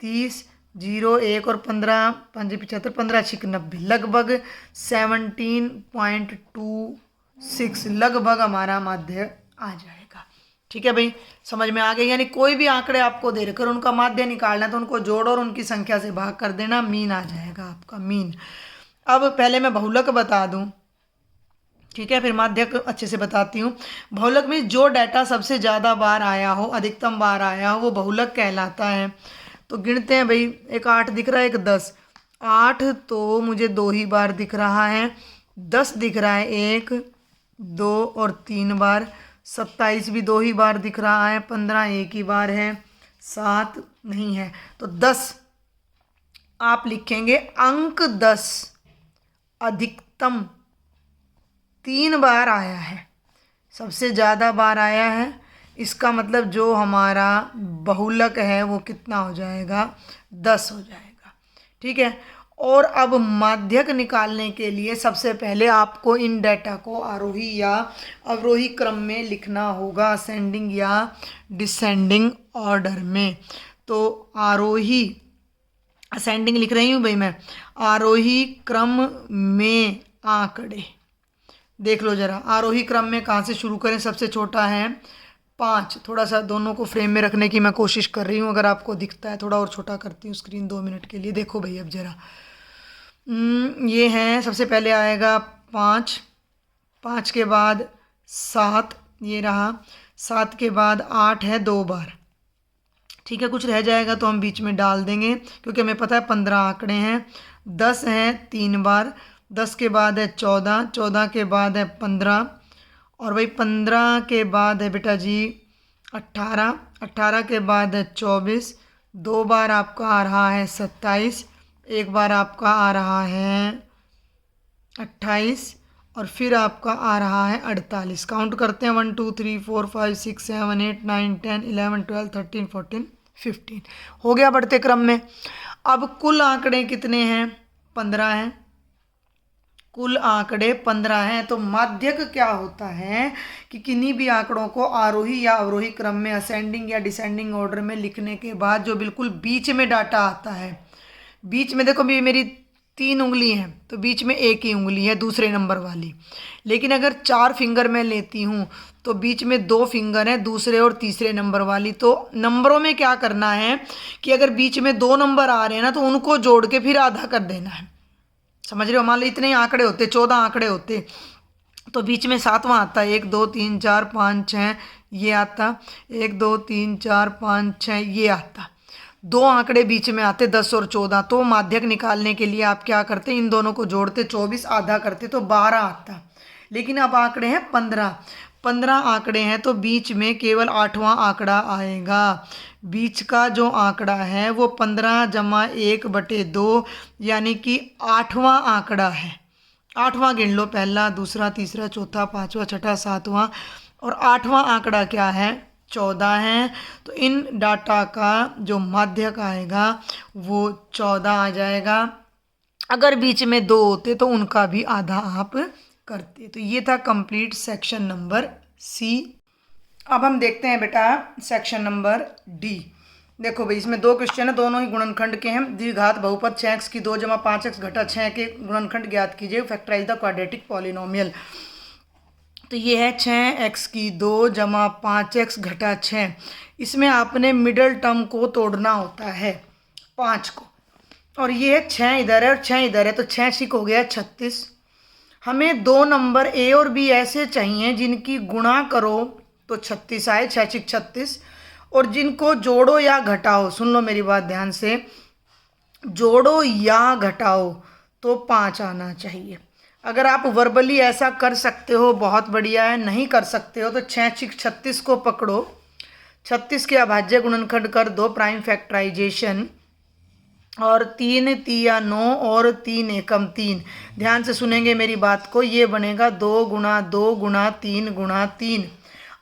30, 0 1 और 15 5 75, 15 छिक 90, लगभग 17.26 लगभग हमारा माध्य आ जाएगा। ठीक है भाई, समझ में आ गया। यानी कोई भी आंकड़े आपको दे रखकर उनका माध्य निकालना है तो उनको जोड़ो और उनकी संख्या से भाग कर देना, मीन आ जाएगा आपका मीन। अब पहले मैं बहुलक बता दूं, ठीक है, फिर माध्यक अच्छे से बताती हूँ। बहुलक में जो डाटा सबसे ज़्यादा बार आया हो, अधिकतम बार आया हो, वो बहुलक कहलाता है। तो गिनते हैं भाई, एक 8 दिख रहा है, एक 10। 8 तो मुझे 2 ही बार दिख रहा है, 10 दिख रहा है 1 2 और 3 बार, 27 भी 2 ही बार दिख रहा है, 15 1 ही बार है, 7 नहीं है, तो 10 आप लिखेंगे। अंक 10 अधिकतम 3 बार आया है, सबसे ज़्यादा बार आया है, इसका मतलब जो हमारा बहुलक है वो कितना हो जाएगा, 10 हो जाएगा। ठीक है, और अब माध्यक निकालने के लिए सबसे पहले आपको इन डेटा को आरोही या अवरोही क्रम में लिखना होगा, असेंडिंग या डिसेंडिंग ऑर्डर में। तो आरोही, असेंडिंग लिख रही हूँ भाई मैं, आरोही क्रम में आंकड़े देख लो जरा। आरोही क्रम में कहाँ से शुरू करें, सबसे छोटा है 5। थोड़ा सा दोनों को फ्रेम में रखने की मैं कोशिश कर रही हूँ, अगर आपको दिखता है थोड़ा और छोटा करती हूँ स्क्रीन 2 मिनट के लिए। देखो भाई अब जरा, ये है, सबसे पहले आएगा 5, 5 के बाद 7, ये रहा, 7 के बाद 8 है 2 बार। ठीक है, कुछ रह जाएगा तो हम बीच में डाल देंगे क्योंकि हमें पता है 15 आंकड़े हैं। 10 हैं 3 बार, 10 के बाद है 14, 14 के बाद है 15, और भाई 15 के बाद है बेटा जी 18, 18 के बाद है 24, 2 बार आपका आ रहा है 27, 1 बार आपका आ रहा है 28, और फिर आपका आ रहा है 48। काउंट करते हैं 1 2 3 4 5 6 7 8 9 10 11 12 13 14 15 हो गया बढ़ते क्रम में। अब कुल आंकड़े कितने हैं, 15 हैं, कुल आंकड़े 15 हैं। तो माध्यक क्या होता है कि किन्हीं भी आंकड़ों को आरोही या अवरोही क्रम में, असेंडिंग या डिसेंडिंग ऑर्डर में लिखने के बाद जो बिल्कुल बीच में डाटा आता है, बीच में देखो भी मेरी 3 उंगली हैं तो बीच में 1 ही उंगली है दूसरे नंबर वाली, लेकिन अगर 4 फिंगर मैं लेती हूँ तो बीच में 2 फिंगर हैं दूसरे और तीसरे नंबर वाली। तो नंबरों में क्या करना है कि अगर बीच में 2 नंबर आ रहे हैं ना तो उनको जोड़ के फिर आधा कर देना है, समझ रहे हो। मान लो इतने ही आंकड़े होते, 14 आंकड़े होते, तो बीच में 7वां आता, 1 2 3 4 5 6 ये आता, 1 2 3 4 5 6 ये आता, 2 आंकड़े बीच में आते 10 और 14। तो माध्यक निकालने के लिए आप क्या करते, इन दोनों को जोड़ते, 24 आधा करते तो 12 आता। लेकिन अब आंकड़े हैं 15, 15 आंकड़े हैं तो बीच में केवल 8वां आंकड़ा आएगा। बीच का जो आंकड़ा है वो 15 जमा 1/2 यानी कि 8वां आंकड़ा है। 8वां गिन लो, पहला दूसरा तीसरा चौथा पांचवा छठा सातवां, और 8वां आंकड़ा क्या है, 14 है। तो इन डाटा का जो माध्यक आएगा वो 14 आ जाएगा। अगर बीच में 2 होते तो उनका भी आधा आप करते। तो ये था कंप्लीट सेक्शन नंबर सी। अब हम देखते हैं बेटा सेक्शन नंबर डी। देखो भाई, इसमें 2 क्वेश्चन है, दोनों ही गुणनखंड के हैं। द्विघात बहुपद 6x की 2 जमा 5x घटा 6 के गुणनखंड ज्ञात कीजिए, फैक्टराइज द क्वाड्रेटिक पॉलिनोमियल। तो ये है 6x की 2 जमा 5x घटा 6। इसमें आपने मिडल टर्म को तोड़ना होता है 5 को, और ये है 6 इधर है और 6 इधर है, तो 6 6 हो गया 36। हमें 2 नंबर ए और बी ऐसे चाहिए जिनकी गुणा करो तो 36 आए, 6 6 36, और जिनको जोड़ो या घटाओ, सुन लो मेरी बात ध्यान से, जोड़ो या घटाओ तो 5 आना चाहिए। अगर आप वर्बली ऐसा कर सकते हो बहुत बढ़िया है, नहीं कर सकते हो तो 6 6 36 को पकड़ो, 36 के अभाज्य गुणनखंड कर दो, प्राइम फैक्टराइजेशन, और 3 तिया 9 और 3 एकम 3। ध्यान से सुनेंगे मेरी बात को, ये बनेगा 2 गुणा 2 गुणा 3 गुणा 3।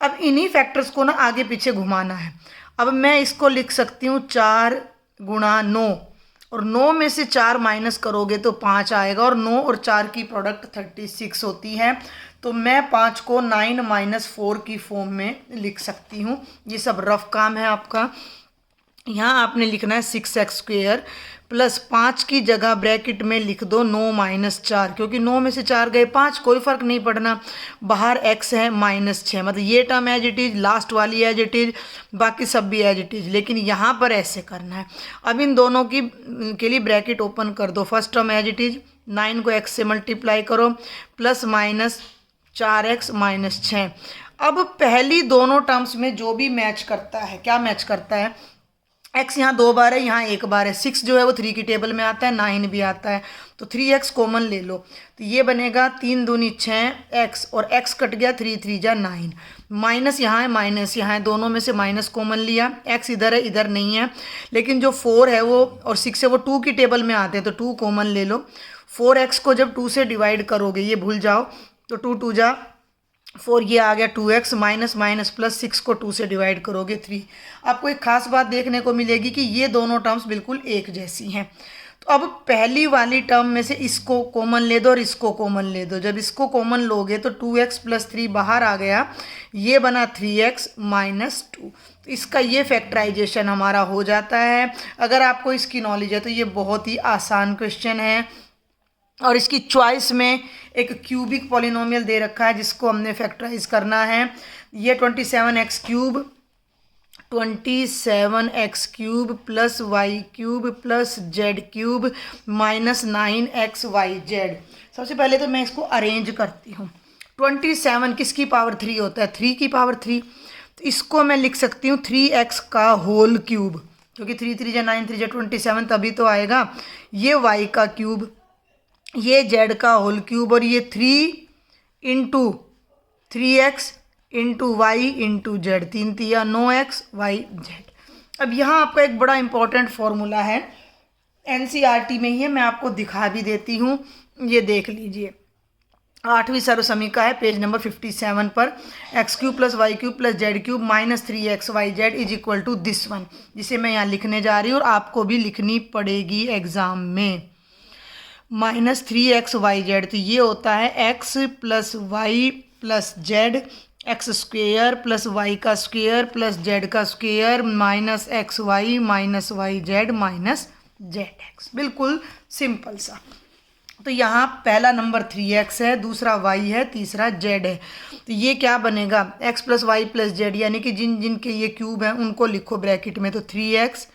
अब इन्हीं फैक्टर्स को ना आगे पीछे घुमाना है। अब मैं इसको लिख सकती हूँ 4 गुणा 9, और 9 में से 4 माइनस करोगे तो 5 आएगा, और 9 और 4 की प्रोडक्ट 36 होती है। तो मैं 5 को 9 - 4 की फॉर्म में लिख सकती हूँ। ये सब रफ काम है आपका। यहाँ आपने लिखना है 6x² प्लस 5 की जगह ब्रैकेट में लिख दो 9 - 4, क्योंकि 9 में से 4 गए 5, कोई फर्क नहीं पड़ना। बाहर x है -6, मतलब ये term as it is, last वाली एज इट इज, बाकी सब भी एज इट इज, लेकिन यहाँ पर ऐसे करना है। अब इन दोनों की के लिए ब्रैकेट ओपन कर दो। First term as it is, 9 को x से मल्टीप्लाई करो, प्लस माइनस 4x - 6। अब पहली दोनों टर्म्स में जो भी मैच करता है, क्या मैच करता है, x यहाँ 2 बार है, यहाँ 1 बार है, 6 जो है वो 3 की टेबल में आता है, 9 भी आता है, तो 3x कॉमन ले लो, तो ये बनेगा 3 दूनी 6x, और x कट गया, 3 3 जा 9, माइनस यहाँ है, माइनस यहाँ है, दोनों में से माइनस कॉमन लिया, x इधर है, इधर नहीं है, लेकिन जो 4 है वो और 6 है वो 2 की टेबल में आते हैं, तो 2 कॉमन ले लो। 4x को जब 2 से डिवाइड करोगे, ये भूल जाओ, तो 2 2 जा 4, ये आ गया 2x, माइनस माइनस प्लस 6 को 2 से डिवाइड करोगे 3। आपको एक खास बात देखने को मिलेगी कि ये दोनों टर्म्स बिल्कुल एक जैसी हैं। तो अब पहली वाली टर्म में से इसको कॉमन ले दो और इसको कॉमन ले दो। जब इसको कॉमन लोगे तो 2x + 3 बाहर आ गया, ये बना 3x - 2। तो इसका ये फैक्टराइजेशन हमारा हो जाता है। अगर आपको इसकी नॉलेज है तो ये बहुत ही आसान क्वेश्चन है, और इसकी चॉइस में एक क्यूबिक पॉलिनोमियल दे रखा है जिसको हमने फैक्टराइज करना है। ये 27x³ plus y³ plus z³ minus 9xyz। सबसे पहले तो मैं इसको अरेंज करती हूँ। 27 किसकी पावर 3 होता है, 3 की पावर 3, तो इसको मैं लिख सकती हूँ 3x का होल क्यूब, क्योंकि 3 3 जा 9, 3 जा 27, तभी तो आएगा। ये y का क्यूब, ये z का होल क्यूब, और ये 3 × 3x × y × z, 3 3 9xyz। अब यहाँ आपका एक बड़ा इंपॉर्टेंट फॉर्मूला है, NCERT में ही है, मैं आपको दिखा भी देती हूँ, ये देख लीजिए। 8वीं सर्वसमीका है, पेज नंबर 57 पर, x³ + y³ + z³ minus 3xyz is equal to this one, जिसे मैं यहाँ लिखने जा रही हूँ और आपको भी लिखनी पड़ेगी एग्जाम में। माइनस 3xyz, तो ये होता है x + y + z, x² + y का स्क्वेयर प्लस z का square minus xy minus yz minus zx। बिल्कुल सिंपल सा। तो यहाँ पहला नंबर 3x है, दूसरा y है, तीसरा z है। तो ये क्या बनेगा, x + y + z, यानी कि जिन जिन के ये क्यूब हैं उनको लिखो ब्रैकेट में, तो 3x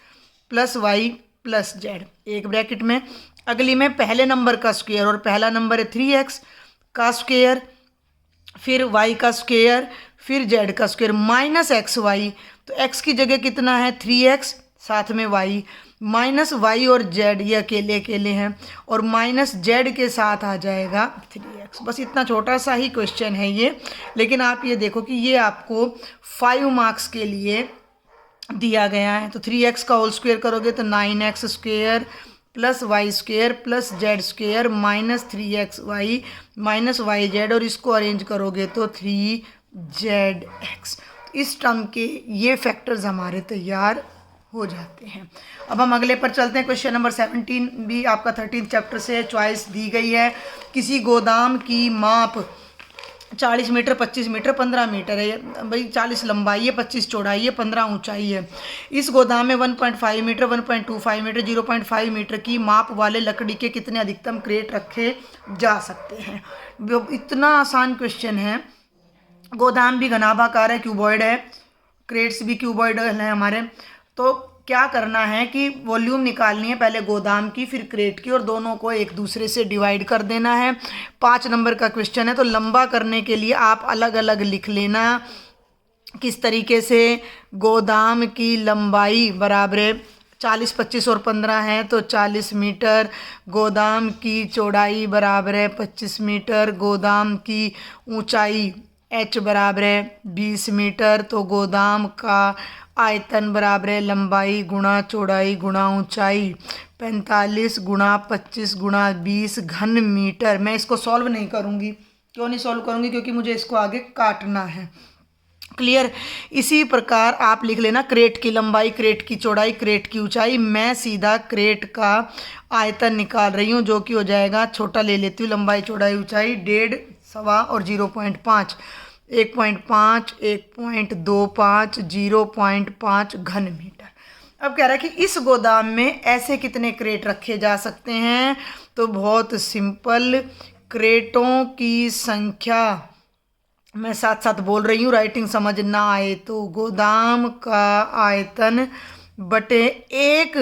+ y + z एक ब्रैकेट में। अगली में पहले नंबर का स्क्वायर, और पहला नंबर है 3x का स्क्वायर, फिर y का स्क्वायर, फिर z का स्क्वायर माइनस xy। तो x की जगह कितना है 3x, साथ में y, माइनस y और z ये अकेले अकेले हैं, और माइनस z के साथ आ जाएगा 3x। बस इतना छोटा सा ही क्वेश्चन है ये, लेकिन आप ये देखो कि ये आपको 5 मार्क्स के लिए दिया गया है। तो 3x का होल स्क्वायर करोगे तो 9x² plus y² plus z² minus 3xy minus yz, और इसको अरेंज करोगे तो 3zx। इस टर्म के ये फैक्टर्स हमारे तैयार हो जाते हैं। अब हम अगले पर चलते हैं। क्वेश्चन नंबर 17 भी आपका 13 चैप्टर से चॉइस दी गई है। किसी गोदाम की माप 40 मीटर, 25 मीटर, 15 मीटर है भाई। 40 लंबाई है, 25 चौड़ाई है, 15 ऊंचाई है। इस गोदाम में 1.5 मीटर, 1.25 मीटर, 0.5 मीटर की माप वाले लकड़ी के कितने अधिकतम क्रेट रखे जा सकते हैं। इतना आसान क्वेश्चन है। गोदाम भी घनाभाकार है, क्यूबॉइड है, क्रेट्स भी क्यूबॉइड है हमारे। तो क्या करना है कि वॉल्यूम निकालनी है, पहले गोदाम की फिर क्रेट की, और दोनों को एक दूसरे से डिवाइड कर देना है। 5 नंबर का क्वेश्चन है, तो लंबा करने के लिए आप अलग अलग लिख लेना किस तरीके से। गोदाम की लंबाई बराबर है 40, 25 और 15 है तो 40 मीटर। गोदाम की चौड़ाई बराबर है 25 मीटर। गोदाम की ऊंचाई h बराबर है 20 मीटर। तो गोदाम का आयतन बराबर है लंबाई गुणा चौड़ाई गुणा ऊंचाई 45 गुणा 25 गुणा 20 घन मीटर। मैं इसको सॉल्व नहीं करूँगी। क्यों नहीं सॉल्व करूँगी? क्योंकि मुझे इसको आगे काटना है। क्लियर। इसी प्रकार आप लिख लेना क्रेट की लंबाई, क्रेट की चौड़ाई, क्रेट की ऊंचाई। मैं सीधा क्रेट का आयतन निकाल रही हूँ, जो कि हो जाएगा, छोटा ले लेती हूँ, लंबाई चौड़ाई ऊंचाई 1.5, सवा और 0.5, 1.5, 1.25, 0.5 घन मीटर। अब कह रहा है कि इस गोदाम में ऐसे कितने क्रेट रखे जा सकते हैं। तो बहुत सिंपल, क्रेटों की संख्या, मैं साथ साथ बोल रही हूँ, राइटिंग समझ ना आए तो, गोदाम का आयतन बटे एक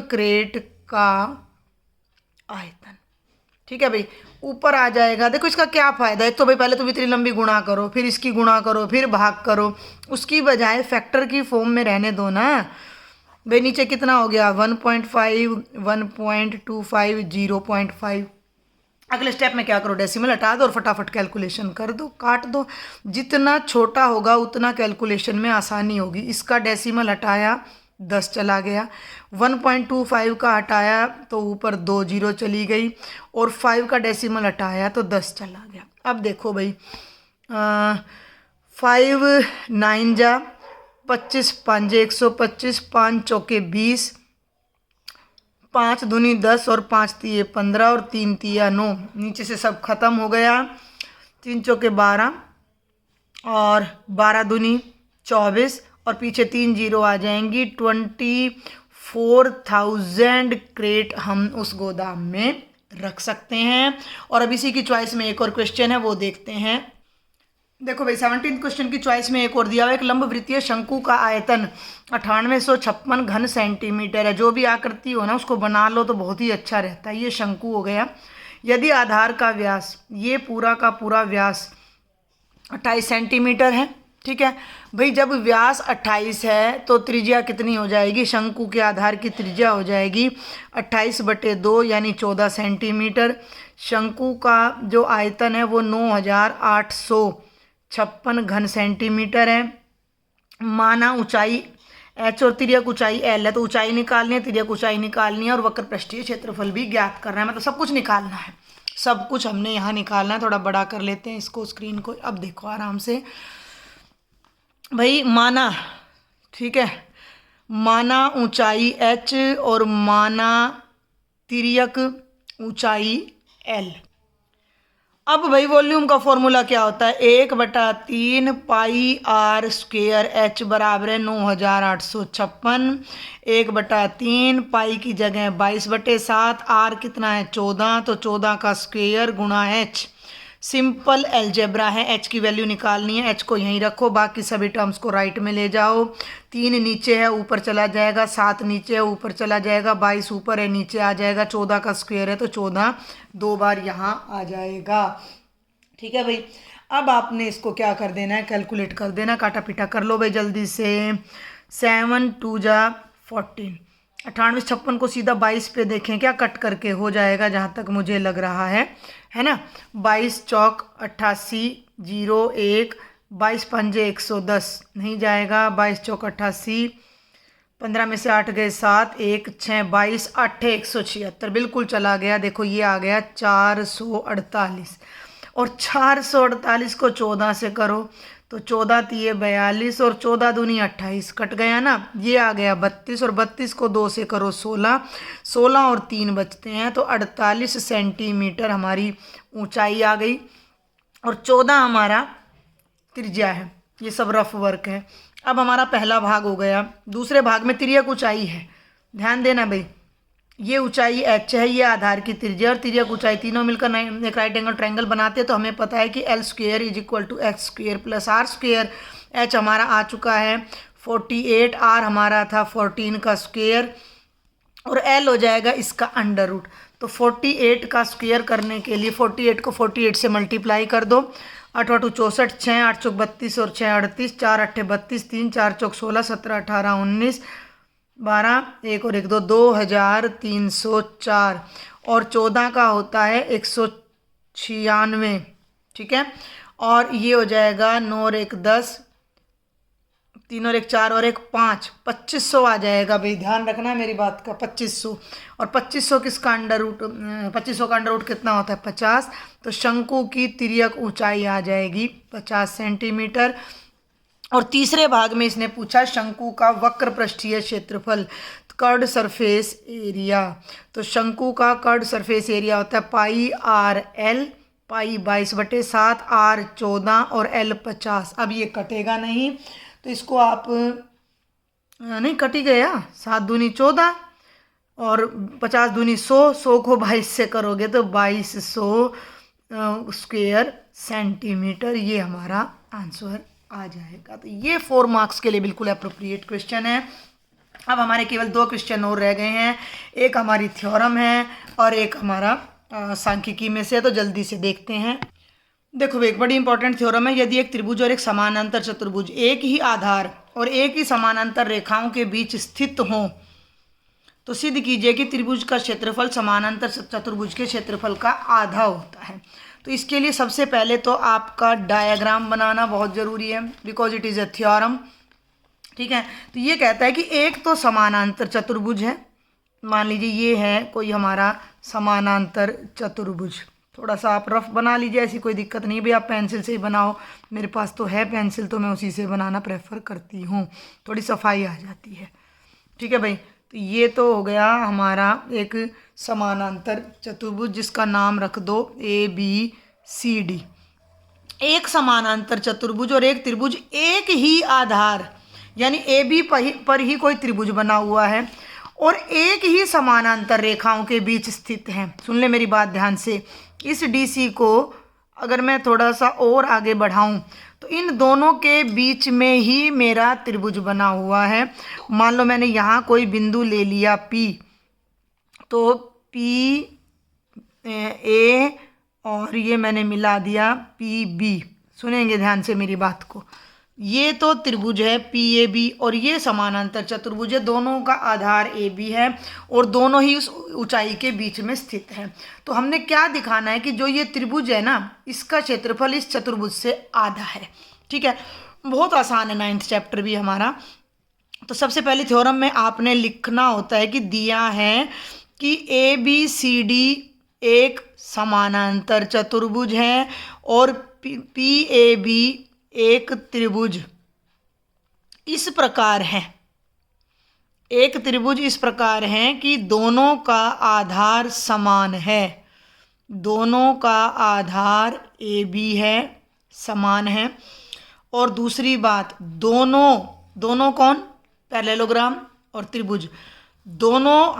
क्रेट का आयतन। ठीक है भाई, ऊपर आ जाएगा। देखो इसका क्या फ़ायदा है, तो भाई पहले तो इतनी लंबी गुणा करो, फिर इसकी गुणा करो, फिर भाग करो, उसकी बजाय फैक्टर की फॉर्म में रहने दो ना भाई। नीचे कितना हो गया, 1.5, 1.25, 0.5। अगले स्टेप में क्या करो, डेसिमल हटा दो और फटाफट कैलकुलेशन कर दो, काट दो। जितना छोटा होगा उतना कैलकुलेशन में आसानी होगी। इसका डेसिमल हटाया 10 चला गया, 1.25 का हटाया तो ऊपर 2 जीरो चली गई, और 5 का डेसिमल हटाया तो 10 चला गया। अब देखो भाई, 5 9 जा 25, 5 125, 5 चौके 20, 5 दूनी 10 और 5 तिये 15 और 3 तिया 9। नीचे से सब खत्म हो गया, 3 चौके 12 और 12 दूनी 24 और पीछे 3 जीरो आ जाएंगी। 24,000 क्रेट हम उस गोदाम में रख सकते हैं। और अब इसी की चॉइस में एक और क्वेश्चन है, वो देखते हैं। देखो भाई 17 क्वेश्चन की चॉइस में एक और दिया हुआ है, एक लंब वृत्तीय शंकु का आयतन 9856 घन सेंटीमीटर है। जो भी आकृति हो ना उसको बना लो तो बहुत ही अच्छा रहता है। ये शंकु हो गया। यदि आधार का व्यास, ये पूरा का पूरा व्यास 28 सेंटीमीटर है, ठीक है भाई। जब व्यास 28 है तो त्रिज्या कितनी हो जाएगी, शंकु के आधार की त्रिज्या हो जाएगी 28/2 यानी 14 सेंटीमीटर। शंकु का जो आयतन है वो 9856 घन सेंटीमीटर है। माना ऊंचाई h और तिर्यक ऊंचाई l है, तो ऊंचाई निकालनी है, तिर्यक ऊंचाई निकालनी है, और वक्र पृष्ठीय क्षेत्रफल भी ज्ञात करना है। मतलब सब कुछ निकालना है, सब कुछ हमने यहाँ निकालना है। थोड़ा बड़ा कर लेते हैं इसको, स्क्रीन को। अब देखो आराम से भाई, माना, ठीक है, माना ऊंचाई h और माना तिर्यक ऊंचाई l। अब भाई वॉल्यूम का फॉर्मूला क्या होता है, 1/3 पाई आर स्क्वेयर एच बराबर है 9856। 1/3 पाई की जगह 22/7, आर कितना है 14, तो 14 का स्क्वेयर गुणा एच। सिंपल एल्जेब्रा है, एच की वैल्यू निकालनी है। एच को यहीं रखो, बाकी सभी टर्म्स को राइट में ले जाओ। 3 नीचे है ऊपर चला जाएगा, 7 नीचे है ऊपर चला जाएगा, 22 ऊपर है नीचे आ जाएगा, 14 का स्क्वायर है तो 14 2 बार यहाँ आ जाएगा। ठीक है भाई, अब आपने इसको क्या कर देना है, कैलकुलेट कर देना, काटा पीटा कर लो भाई जल्दी से। 7 2 जा 14, 9856 को सीधा 22 पे देखें क्या कट करके हो जाएगा, जहाँ तक मुझे लग रहा है ना। 22 चौक 88, 0 1, 22 पंजे 110 नहीं जाएगा, 22 चौक 88, 15 में से 8 गए 7, 1 6, 22 8 176, बिल्कुल चला गया। देखो ये आ गया 448, और 448 को 14 से करो तो 14 तिये 42 और 14 दूनी 28, कट गया ना। ये आ गया 32, और 32 को 2 से करो 16, 16 और 3 बचते हैं, तो 48 सेंटीमीटर हमारी ऊंचाई आ गई, और 14 हमारा त्रिज्या है। ये सब रफ वर्क है। अब हमारा पहला भाग हो गया। दूसरे भाग में तिर्यक ऊंचाई है, ध्यान देना भाई। ये ऊंचाई h है, ये आधार की त्रिज्या और तिर्यक ऊंचाई, तीनों मिलकर एक राइट एंगल ट्रायंगल बनाते हैं। तो हमें पता है कि l square is equal to h square plus r square. h हमारा आ चुका है 48, r हमारा था 14 का स्क्वेयर, और l हो जाएगा इसका अंडर रूट। तो 48 का स्क्वेयर करने के लिए 48 को 48 से मल्टीप्लाई कर दो। 8 8 64, 6 8 चौक 32 और 6 38, 4 8 32, 3 4 चौक 16, 17 18 19, 12 1 और 1 2, 2304, और 14 का होता है 196, ठीक है। और ये हो जाएगा 9 और 1 10, 3 और 1 4 और 1 5, 2500 आ जाएगा भाई, ध्यान रखना मेरी बात का, 2500। और 2500 किसका अंडर रूट, 2500 का अंडर रूट कितना होता है 50। तो शंकु की तिर्यक ऊंचाई आ जाएगी 50 सेंटीमीटर। और तीसरे भाग में इसने पूछा शंकु का वक्र पृष्ठीय क्षेत्रफल, कर्ड सरफेस एरिया। तो शंकु का कर्ड सरफेस एरिया होता है पाई आर एल, पाई 22/7, आर 14 और एल 50। अब ये कटेगा नहीं, तो इसको आप नहीं कटी गया, 7 दूनी 14 और 50 दूनी 100, 100 को 22 से करोगे तो 2200 स्क्वायर सेंटीमीटर, ये हमारा आंसर आ जाएगा। तो ये 4 मार्क्स के लिए बिल्कुल अप्रोप्रिएट क्वेश्चन है। अब हमारे केवल 2 क्वेश्चन और रह गए हैं, एक हमारी थ्योरम है और एक हमारा सांख्यिकी में से है, तो जल्दी से देखते हैं। देखो एक बड़ी इंपॉर्टेंट थ्योरम है, यदि एक त्रिभुज और एक समानांतर चतुर्भुज एक ही आधार और एक ही समानांतर रेखाओं के बीच स्थित हों तो सिद्ध कीजिए कि त्रिभुज का क्षेत्रफल समानांतर चतुर्भुज के क्षेत्रफल का आधा होता है। तो इसके लिए सबसे पहले तो आपका डायग्राम बनाना बहुत ज़रूरी है, because it is a theorem. ठीक है, तो ये कहता है कि एक तो समानांतर चतुर्भुज है, मान लीजिए ये है कोई हमारा समानांतर चतुर्भुज, थोड़ा सा आप रफ बना लीजिए, ऐसी कोई दिक्कत नहीं भाई, आप पेंसिल से ही बनाओ, मेरे पास तो है पेंसिल तो मैं उसी से बनाना प्रेफर करती हूँ, थोड़ी सफाई आ जाती है। ठीक है भाई, तो ये तो हो गया हमारा एक समानांतर चतुर्भुज जिसका नाम रख दो ABCD। एक समानांतर चतुर्भुज और एक त्रिभुज एक ही आधार यानी AB पर ही कोई त्रिभुज बना हुआ है और एक ही समानांतर रेखाओं के बीच स्थित है। सुन ले मेरी बात ध्यान से, इस DC को अगर मैं थोड़ा सा और आगे बढ़ाऊं तो इन दोनों के बीच में ही मेरा त्रिभुज बना हुआ है। मान लो मैंने यहाँ कोई बिंदु ले लिया P, तो PA और ये मैंने मिला दिया PB। सुनेंगे ध्यान से मेरी बात को, ये तो त्रिभुज है PAB और ये समानांतर चतुर्भुज है, दोनों का आधार AB है और दोनों ही उस ऊंचाई के बीच में स्थित है। तो हमने क्या दिखाना है कि जो ये त्रिभुज है ना, इसका क्षेत्रफल इस चतुर्भुज से आधा है। ठीक है, बहुत आसान है, 9th चैप्टर भी हमारा। तो सबसे पहले थ्योरम में आपने लिखना होता है कि दिया है कि ABCD एक समानांतर चतुर्भुज है और PAB एक त्रिभुज इस प्रकार है, एक त्रिभुज इस प्रकार है कि दोनों का आधार समान है, दोनों का आधार AB है, समान है। और दूसरी बात, दोनों कौन, पैरेललोग्राम और त्रिभुज, दोनों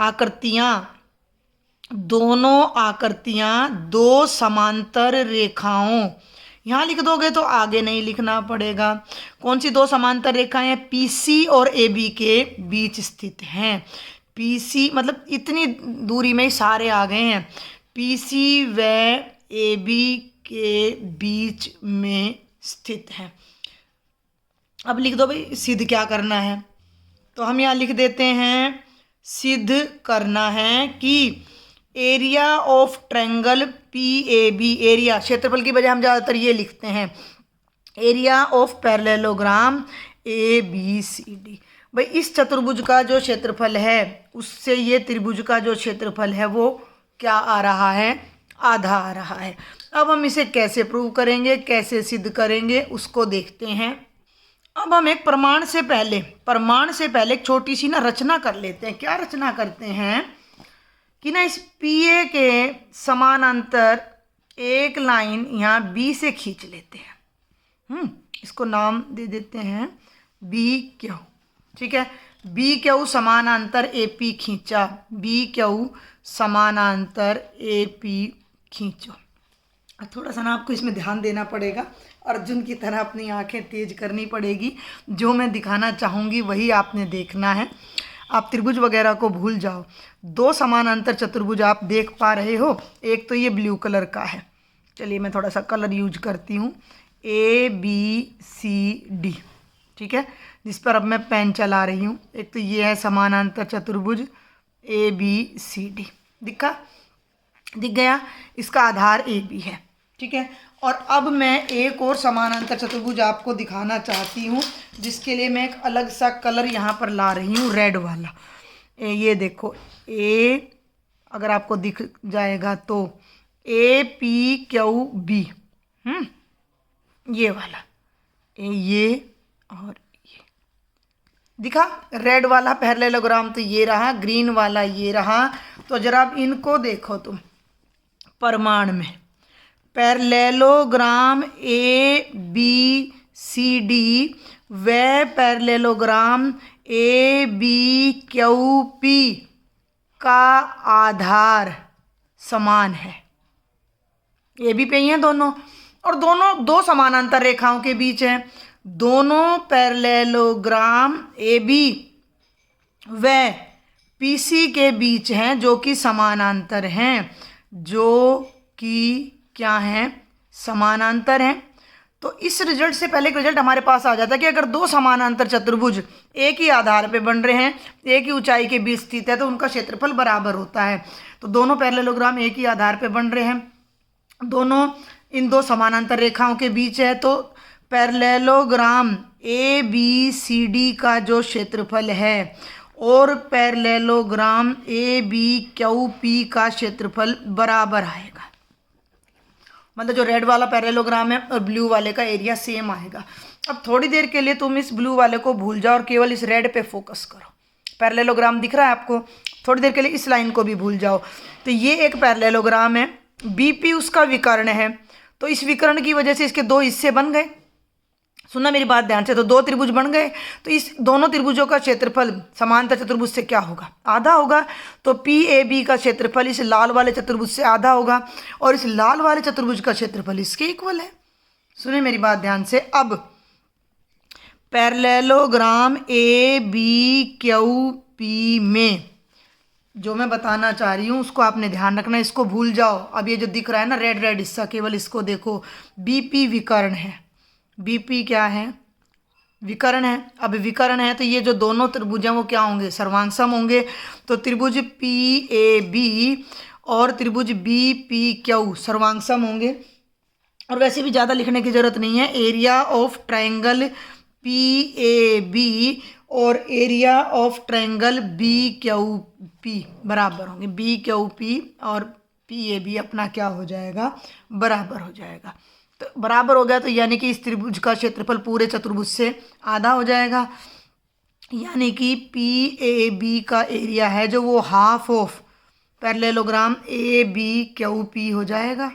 आकृतियां दो समांतर रेखाओं, यहाँ लिख दोगे तो आगे नहीं लिखना पड़ेगा। कौन सी दो समांतर रेखाएं हैं, PC और AB के बीच स्थित हैं। PC मतलब इतनी दूरी में ही सारे आ गए हैं, PC व AB के बीच में स्थित है। अब लिख दो भाई सिद्ध क्या करना है, तो हम यहाँ लिख देते हैं सिद्ध करना है कि area of triangle PAB, area क्षेत्रफल की बजाय हम ज़्यादातर ये लिखते हैं एरिया ऑफ पैरेललोग्राम ABCD। भाई इस चतुर्भुज का जो क्षेत्रफल है उससे ये त्रिभुज का जो क्षेत्रफल है वो क्या आ रहा है, आधा आ रहा है। अब हम इसे कैसे प्रूव करेंगे, कैसे सिद्ध करेंगे उसको देखते हैं। अब हम एक प्रमाण से पहले एक छोटी सी ना रचना कर लेते हैं। क्या रचना करते हैं कि ना इस PA के समानांतर एक लाइन यहाँ B से खींच लेते हैं। इसको नाम दे देते हैं BQ। ठीक है, BQ समानांतर AP खींचा, BQ समानांतर AP खींचो। थोड़ा सा ना आपको इसमें ध्यान देना पड़ेगा, अर्जुन की तरह अपनी आंखें तेज करनी पड़ेगी, जो मैं दिखाना चाहूँगी वही आपने देखना है। आप त्रिभुज वगैरह को भूल जाओ। दो समानांतर चतुर्भुज आप देख पा रहे हो, एक तो ये ब्लू कलर का है, चलिए मैं थोड़ा सा कलर यूज करती हूँ, ABCD। ठीक है, जिस पर अब मैं पेन चला रही हूँ। एक तो ये है समानांतर चतुर्भुज ABCD, दिख गया, इसका आधार AB है। ठीक है, और अब मैं एक और समानांतर चतुर्भुज आपको दिखाना चाहती हूँ, जिसके लिए मैं एक अलग सा कलर यहाँ पर ला रही हूँ, रेड वाला। ये देखो, ए अगर आपको दिख जाएगा तो APQB, ये वाला, ये और ये दिखा। रेड वाला पैरेललोग्राम तो ये रहा, ग्रीन वाला ये रहा। तो जरा आप इनको देखो तुम प्रमाण में, पैरेललोग्राम ABCD व पैरेललोग्राम ABQP का आधार समान है। ये भी पे ही हैं दोनों, और दोनों दो समानांतर रेखाओं के बीच हैं। दोनों पैरेललोग्राम AB व PC के बीच हैं, जो कि समानांतर हैं, जो कि क्या हैं, समानांतर हैं। तो इस रिजल्ट से पहले एक रिजल्ट हमारे पास आ जाता है कि अगर दो समानांतर चतुर्भुज एक ही आधार पे बन रहे हैं, एक ही ऊंचाई के बीच स्थित है, तो उनका क्षेत्रफल बराबर होता है। तो दोनों पैरेललोग्राम एक ही आधार पे बन रहे हैं, दोनों इन दो समानांतर रेखाओं के बीच है, तो पैरेललोग्राम ABCD का जो क्षेत्रफल है और पैरेललोग्राम ABQP का क्षेत्रफल बराबर आएगा। मतलब जो रेड वाला पैरेललोग्राम है और ब्लू वाले का एरिया सेम आएगा। अब थोड़ी देर के लिए तुम इस ब्लू वाले को भूल जाओ और केवल इस रेड पे फोकस करो। पैरेललोग्राम दिख रहा है आपको? थोड़ी देर के लिए इस लाइन को भी भूल जाओ। तो ये एक पैरेललोग्राम है, BP उसका विकर्ण है, तो इस विकर्ण की वजह से इसके दो हिस्से बन गए। सुनना मेरी बात ध्यान से, तो दो त्रिभुज बन गए, तो इस दोनों त्रिभुजों का क्षेत्रफल समांतर चतुर्भुज से क्या होगा? आधा होगा। तो PAB का क्षेत्रफल इस लाल वाले चतुर्भुज से आधा होगा, और इस लाल वाले चतुर्भुज का क्षेत्रफल इसके इक्वल है। सुनिए मेरी बात ध्यान से। अब पैरेललोग्राम ABQP में जो मैं बताना चाह रही हूँ उसको आपने ध्यान रखना, इसको भूल जाओ। अब ये जो दिख रहा है ना रेड रेड हिस्सा, केवल इसको देखो। BP विकर्ण है, BP क्या है? विकर्ण है। अब विकर्ण है तो ये जो दोनों त्रिभुज हैं वो क्या होंगे? सर्वांगसम होंगे। तो त्रिभुज PAB और त्रिभुज BPQ सर्वांगसम होंगे। और वैसे भी ज़्यादा लिखने की ज़रूरत नहीं है। एरिया ऑफ ट्रायंगल PAB और एरिया ऑफ ट्रायंगल BQP बराबर होंगे। BQP और PAB अपना क्या हो जाएगा? बराबर हो जाएगा। तो बराबर हो गया, तो यानी कि इस त्रिभुज का क्षेत्रफल पूरे चतुर्भुज से आधा हो जाएगा। यानी कि PAB का एरिया है जो वो हाफ ऑफ पैरेललोग्राम ABQP हो जाएगा।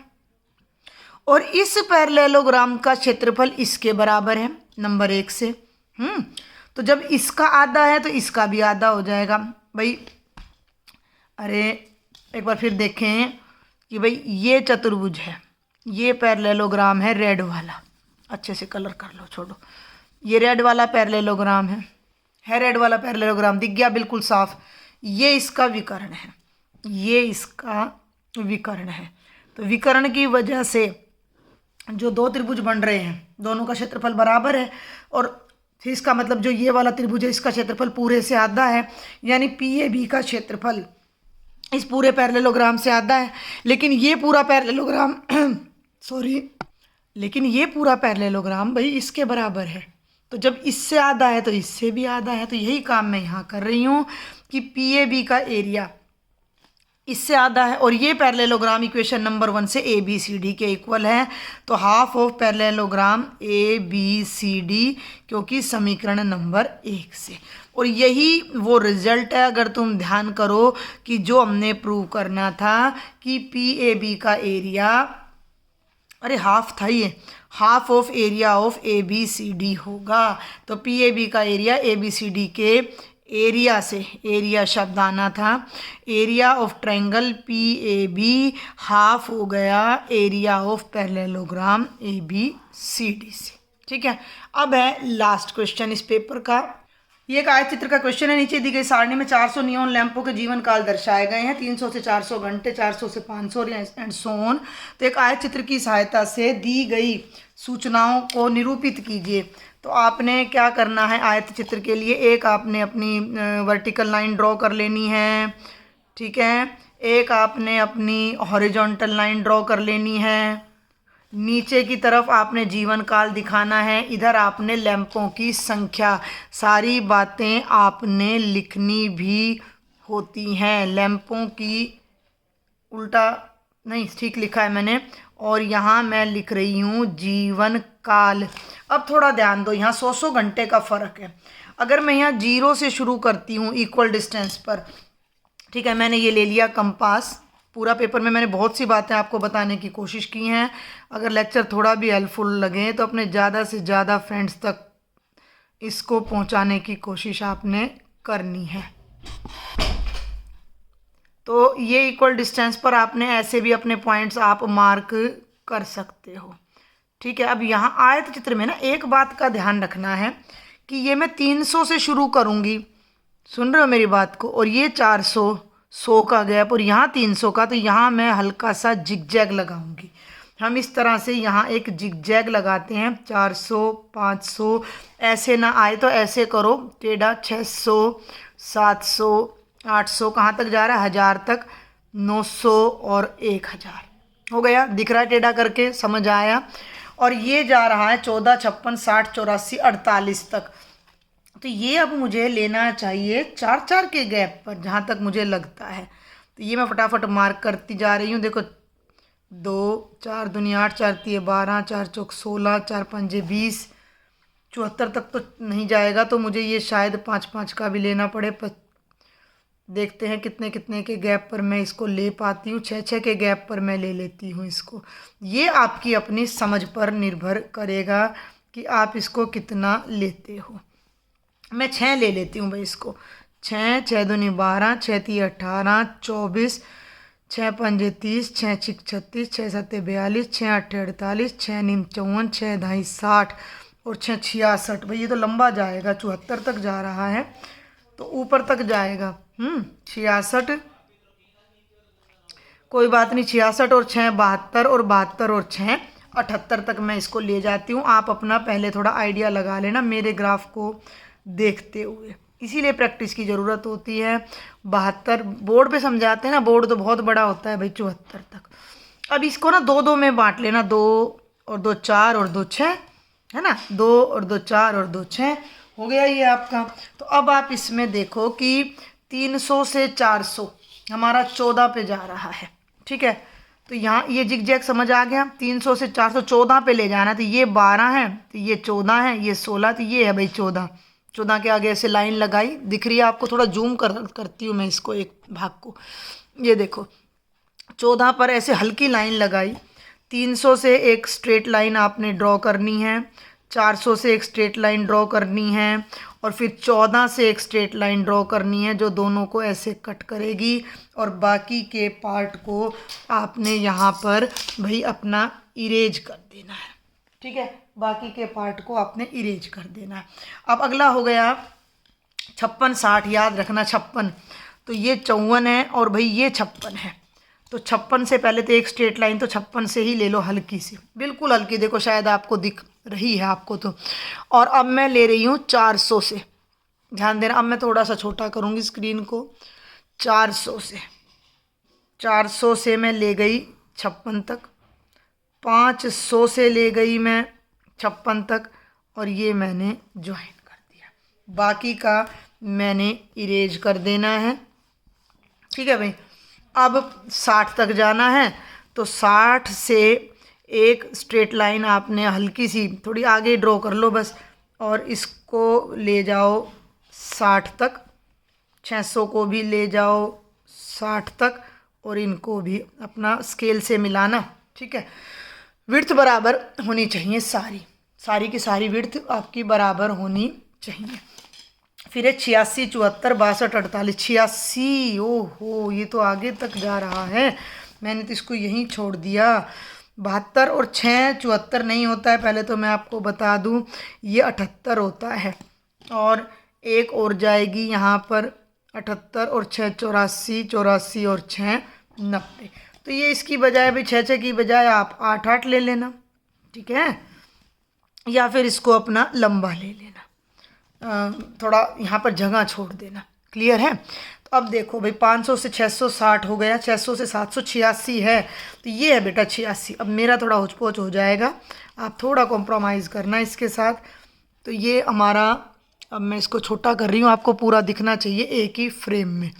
और इस पैरेललोग्राम का क्षेत्रफल इसके बराबर है, नंबर 1 से। तो जब इसका आधा है तो इसका भी आधा हो जाएगा भाई। अरे एक बार फिर देखें कि भाई ये चतुर्भुज है, ये पैरेललोग्राम है रेड वाला। अच्छे से कलर कर लो, छोड़ो। ये रेड वाला पैरेललोग्राम है रेड वाला पैरेललोग्राम दिख गया बिल्कुल साफ। ये इसका विकर्ण है, ये इसका विकर्ण है। तो विकर्ण की वजह से जो दो त्रिभुज बन रहे हैं दोनों का क्षेत्रफल बराबर है। और फिर इसका मतलब जो ये वाला त्रिभुज है इसका क्षेत्रफल पूरे से आधा है, यानी PAB का क्षेत्रफल इस पूरे पैरेललोग्राम से आधा है। लेकिन ये पूरा पैरेललोग्राम लेकिन ये पूरा पैरेललोग्राम भाई इसके बराबर है। तो जब इससे आधा है तो इससे भी आधा है। तो यही काम मैं यहाँ कर रही हूँ कि PAB का एरिया इससे आधा है, और ये पैरेललोग्राम इक्वेशन नंबर 1 से ABCD के इक्वल है। तो हाफ ऑफ पैरेललोग्राम ABCD, क्योंकि समीकरण नंबर 1 से। और यही वो रिजल्ट है, अगर तुम ध्यान करो, कि जो हमने प्रूव करना था कि PAB का एरिया, अरे हाफ था ये, half of area of ABCD होगा। तो PAB का एरिया ABCD के एरिया से, एरिया शब्द आना था, area of triangle PAB half हो गया एरिया ऑफ पैरेललोग्राम ABCD से। ठीक है। अब है लास्ट क्वेश्चन इस पेपर का। ये एक आयत चित्र का क्वेश्चन है। नीचे दी गई सारणी में 400 नियॉन लैंपों के जीवन काल दर्शाए गए हैं। 300 से 400 घंटे, 400 से 500 एंड सो ऑन। तो एक आयत चित्र की सहायता से दी गई सूचनाओं को निरूपित कीजिए। तो आपने क्या करना है आयत चित्र के लिए? एक आपने अपनी वर्टिकल लाइन ड्रॉ कर लेनी है, ठीक है। एक आपने अपनी हॉरिजॉन्टल लाइन ड्रॉ कर लेनी है, नीचे की तरफ आपने जीवन काल दिखाना है, इधर आपने लैंपों की संख्या, सारी बातें आपने लिखनी भी होती हैं। लैंपों की उल्टा नहीं, ठीक लिखा है मैंने, और यहाँ मैं लिख रही हूँ जीवन काल। अब थोड़ा ध्यान दो, यहाँ 100 घंटे का फ़र्क है। अगर मैं यहाँ 0 से शुरू करती हूँ इक्वल डिस्टेंस पर, ठीक है, मैंने ये ले लिया कंपास। पूरा पेपर में मैंने बहुत सी बातें आपको बताने की कोशिश की हैं। अगर लेक्चर थोड़ा भी हेल्पफुल लगे तो अपने ज़्यादा से ज़्यादा फ्रेंड्स तक इसको पहुंचाने की कोशिश आपने करनी है। तो ये इक्वल डिस्टेंस पर आपने ऐसे भी अपने पॉइंट्स आप मार्क कर सकते हो, ठीक है। अब यहाँ आयत चित्र में ना एक बात का ध्यान रखना है कि ये मैं 300 से शुरू करूँगी, सुन रहे हो मेरी बात को, और ये 400, 100 का गैप, और यहाँ 300 का, तो यहाँ मैं हल्का सा जिगजैग लगाऊंगी। हम इस तरह से यहाँ एक जिगजैग लगाते हैं। 400, 500, ऐसे ना आए तो ऐसे करो टेढ़ा, 600, 700, 800, कहाँ तक जा रहा है, 1000 तक, 900 और 1000 हो गया। दिख रहा है टेढ़ा करके, समझ आया। और ये जा रहा है 14, 56, 60, 84, 48 तक। तो ये अब मुझे लेना चाहिए 4-4 के गैप पर, जहाँ तक मुझे लगता है। तो ये मैं फटाफट मार्क करती जा रही हूँ। देखो 2, 4 दूनी 8, 4 तिये 12, 4 चौक 16, 4 पंजे 20, 74 तक तो नहीं जाएगा, तो मुझे ये शायद 5-5 का भी लेना पड़े। देखते हैं कितने कितने के गैप पर मैं इसको ले पाती हूँ। 6-6 के गैप पर मैं ले लेती हूँ इसको। ये आपकी अपनी समझ पर निर्भर करेगा कि आप इसको कितना लेते हो। मैं 6 ले लेती हूँ भाई इसको। 6 दूनी 12, 6 तिये 18, 24, 6 पंजे 30, 6 छिक 36, 6 सत्ते 42, 6 अट्ठे 48, 6 नीम 54, 6 ढाई 60 और 6 66। भाई ये तो लंबा जाएगा, 74 तक जा रहा है तो ऊपर तक जाएगा। 66, कोई बात नहीं, 66 और 6 72, और 72 और 6 78 तक मैं इसको ले जाती हूँ। आप अपना पहले थोड़ा आइडिया लगा लेना मेरे ग्राफ को देखते हुए, इसीलिए प्रैक्टिस की ज़रूरत होती है। 72 बोर्ड पे समझाते हैं ना, बोर्ड तो बहुत बड़ा होता है भाई, 74 तक। अब इसको ना 2-2 में बांट लेना, 2 और 2 4 और 2 6, है ना, 2 और 2 4 और 2 6 हो गया ये आपका। तो अब आप इसमें देखो कि 300 से 400 हमारा 14 पे जा रहा है, ठीक है। तो यहाँ ये जिगजैग समझ आ गया। 300 से 400 14 पे ले जाना, तो ये 12 है, तो ये 14 है, ये 16, तो ये है भाई 14। 14 के आगे ऐसे लाइन लगाई, दिख रही है आपको, थोड़ा जूम करती हूँ मैं इसको, एक भाग को। ये देखो 14 पर ऐसे हल्की लाइन लगाई। 300 से एक स्ट्रेट लाइन आपने ड्रॉ करनी है, 400 से एक स्ट्रेट लाइन ड्रॉ करनी है, और फिर 14 से एक स्ट्रेट लाइन ड्रॉ करनी है जो दोनों को ऐसे कट करेगी। और बाकी के पार्ट को आपने यहाँ पर भाई अपना इरेज कर देना है, ठीक है। बाकी के पार्ट को आपने इरेज कर देना है। अब अगला हो गया 56, 60, याद रखना 56, तो ये 54 है और भाई ये 56 है। तो 56 से पहले तो एक स्ट्रेट लाइन तो 56 से ही ले लो, हल्की सी, बिल्कुल हल्की, देखो शायद आपको दिख रही है आपको तो। और अब मैं ले रही हूँ 400 से, ध्यान देना, अब मैं थोड़ा सा छोटा करूँगी स्क्रीन को। 400 से मैं ले गई 56 तक, 500 से ले गई मैं 56 तक, और ये मैंने ज्वाइन कर दिया। बाकी का मैंने इरेज कर देना है, ठीक है भाई। अब 60 तक जाना है, तो 60 से एक स्ट्रेट लाइन आपने हल्की सी थोड़ी आगे ड्रॉ कर लो बस, और इसको ले जाओ 60 तक, 600 को भी ले जाओ 60 तक, और इनको भी अपना स्केल से मिलाना, ठीक है। विड्थ बराबर होनी चाहिए, सारी की सारी विड्थ आपकी बराबर होनी चाहिए। फिर है 86, 74, 62, 48, 86, ओहो ये तो आगे तक जा रहा है, मैंने तो इसको यहीं छोड़ दिया। 72 और 6 74 नहीं होता है, पहले तो मैं आपको बता दूं, ये 78 होता है। और एक और जाएगी यहाँ पर 78 और 6 84, 84 और 6 90। तो ये इसकी बजाय भी 6-6 की बजाय आप 8-8 ले लेना, ठीक है, या फिर इसको अपना लंबा ले लेना, थोड़ा यहाँ पर जगह छोड़ देना, क्लियर है। तो अब देखो भाई 500 से 660 हो गया, 600 से 786 है, तो ये है बेटा 86। अब मेरा थोड़ा होच-पोच हो जाएगा, आप थोड़ा कॉम्प्रोमाइज़ करना इसके साथ। तो ये हमारा, अब मैं इसको छोटा कर रही हूँ, आपको पूरा दिखना चाहिए एक ही फ्रेम में।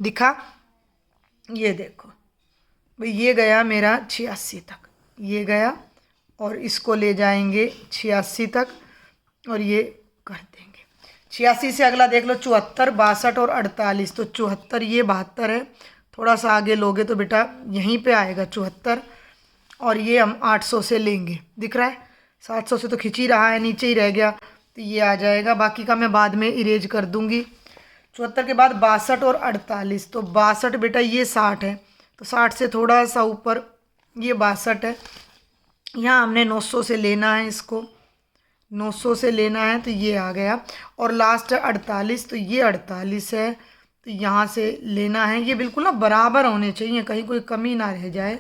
दिखा? ये देखो भाई, ये गया मेरा 86 तक, ये गया, और इसको ले जाएंगे 86 तक, और ये कर देंगे 86 से अगला देख लो 74, 62 और 48। तो 74, ये 72 है, थोड़ा सा आगे लोगे तो बेटा यहीं पे आएगा 74, और ये हम 800 से लेंगे, दिख रहा है? 700 से तो खिंच ही रहा है, नीचे ही रह गया, तो ये आ जाएगा। बाकी का मैं बाद में इरेज कर दूंगी। 74 के बाद 62 और 48, तो 62 बेटा ये 60 है, तो 60 से थोड़ा सा ऊपर ये 62 है। यहाँ हमने 900 से लेना है, इसको 900 से लेना है, तो ये आ गया। और लास्ट है 48, तो ये 48 है, तो यहाँ से लेना है। ये बिल्कुल ना बराबर होने चाहिए, कहीं कोई कमी ना रह जाए,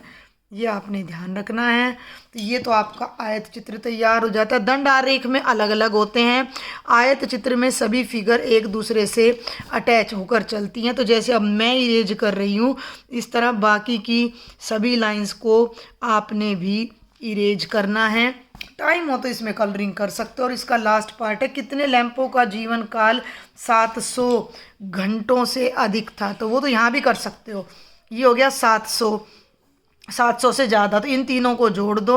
ये आपने ध्यान रखना है। तो ये तो आपका आयत चित्र तैयार हो जाता है। दंड आरेख में अलग अलग होते हैं, आयत चित्र में सभी फिगर एक दूसरे से अटैच होकर चलती हैं। तो जैसे अब मैं इरेज कर रही हूँ, इस तरह बाकी की सभी लाइंस को आपने भी इरेज करना है। टाइम हो तो इसमें कलरिंग कर सकते हो। और इसका लास्ट पार्ट है, कितने लैंपों का जीवन काल 700 घंटों से अधिक था, तो वो तो यहाँ भी कर सकते हो। ये हो गया 700 से ज़्यादा, तो इन तीनों को जोड़ दो,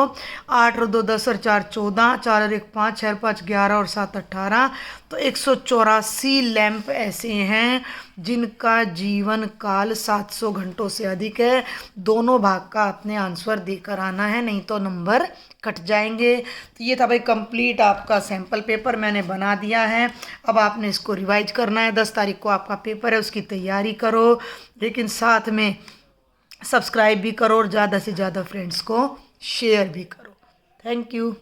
8 और 2 10 और 4 14, 4 और 1 5, 6 और 5 11 और 7 18, तो 184 लैंप ऐसे हैं जिनका जीवन काल 700 घंटों से अधिक है। दोनों भाग का अपने आंसर देकर आना है, नहीं तो नंबर कट जाएंगे। तो ये था भाई कंप्लीट आपका सैम्पल पेपर मैंने बना दिया है। अब आपने इसको रिवाइज करना है, 10 तारीख को आपका पेपर है, उसकी तैयारी करो, लेकिन साथ में सब्सक्राइब भी करो और ज़्यादा से ज़्यादा फ्रेंड्स को शेयर भी करो। Thank you.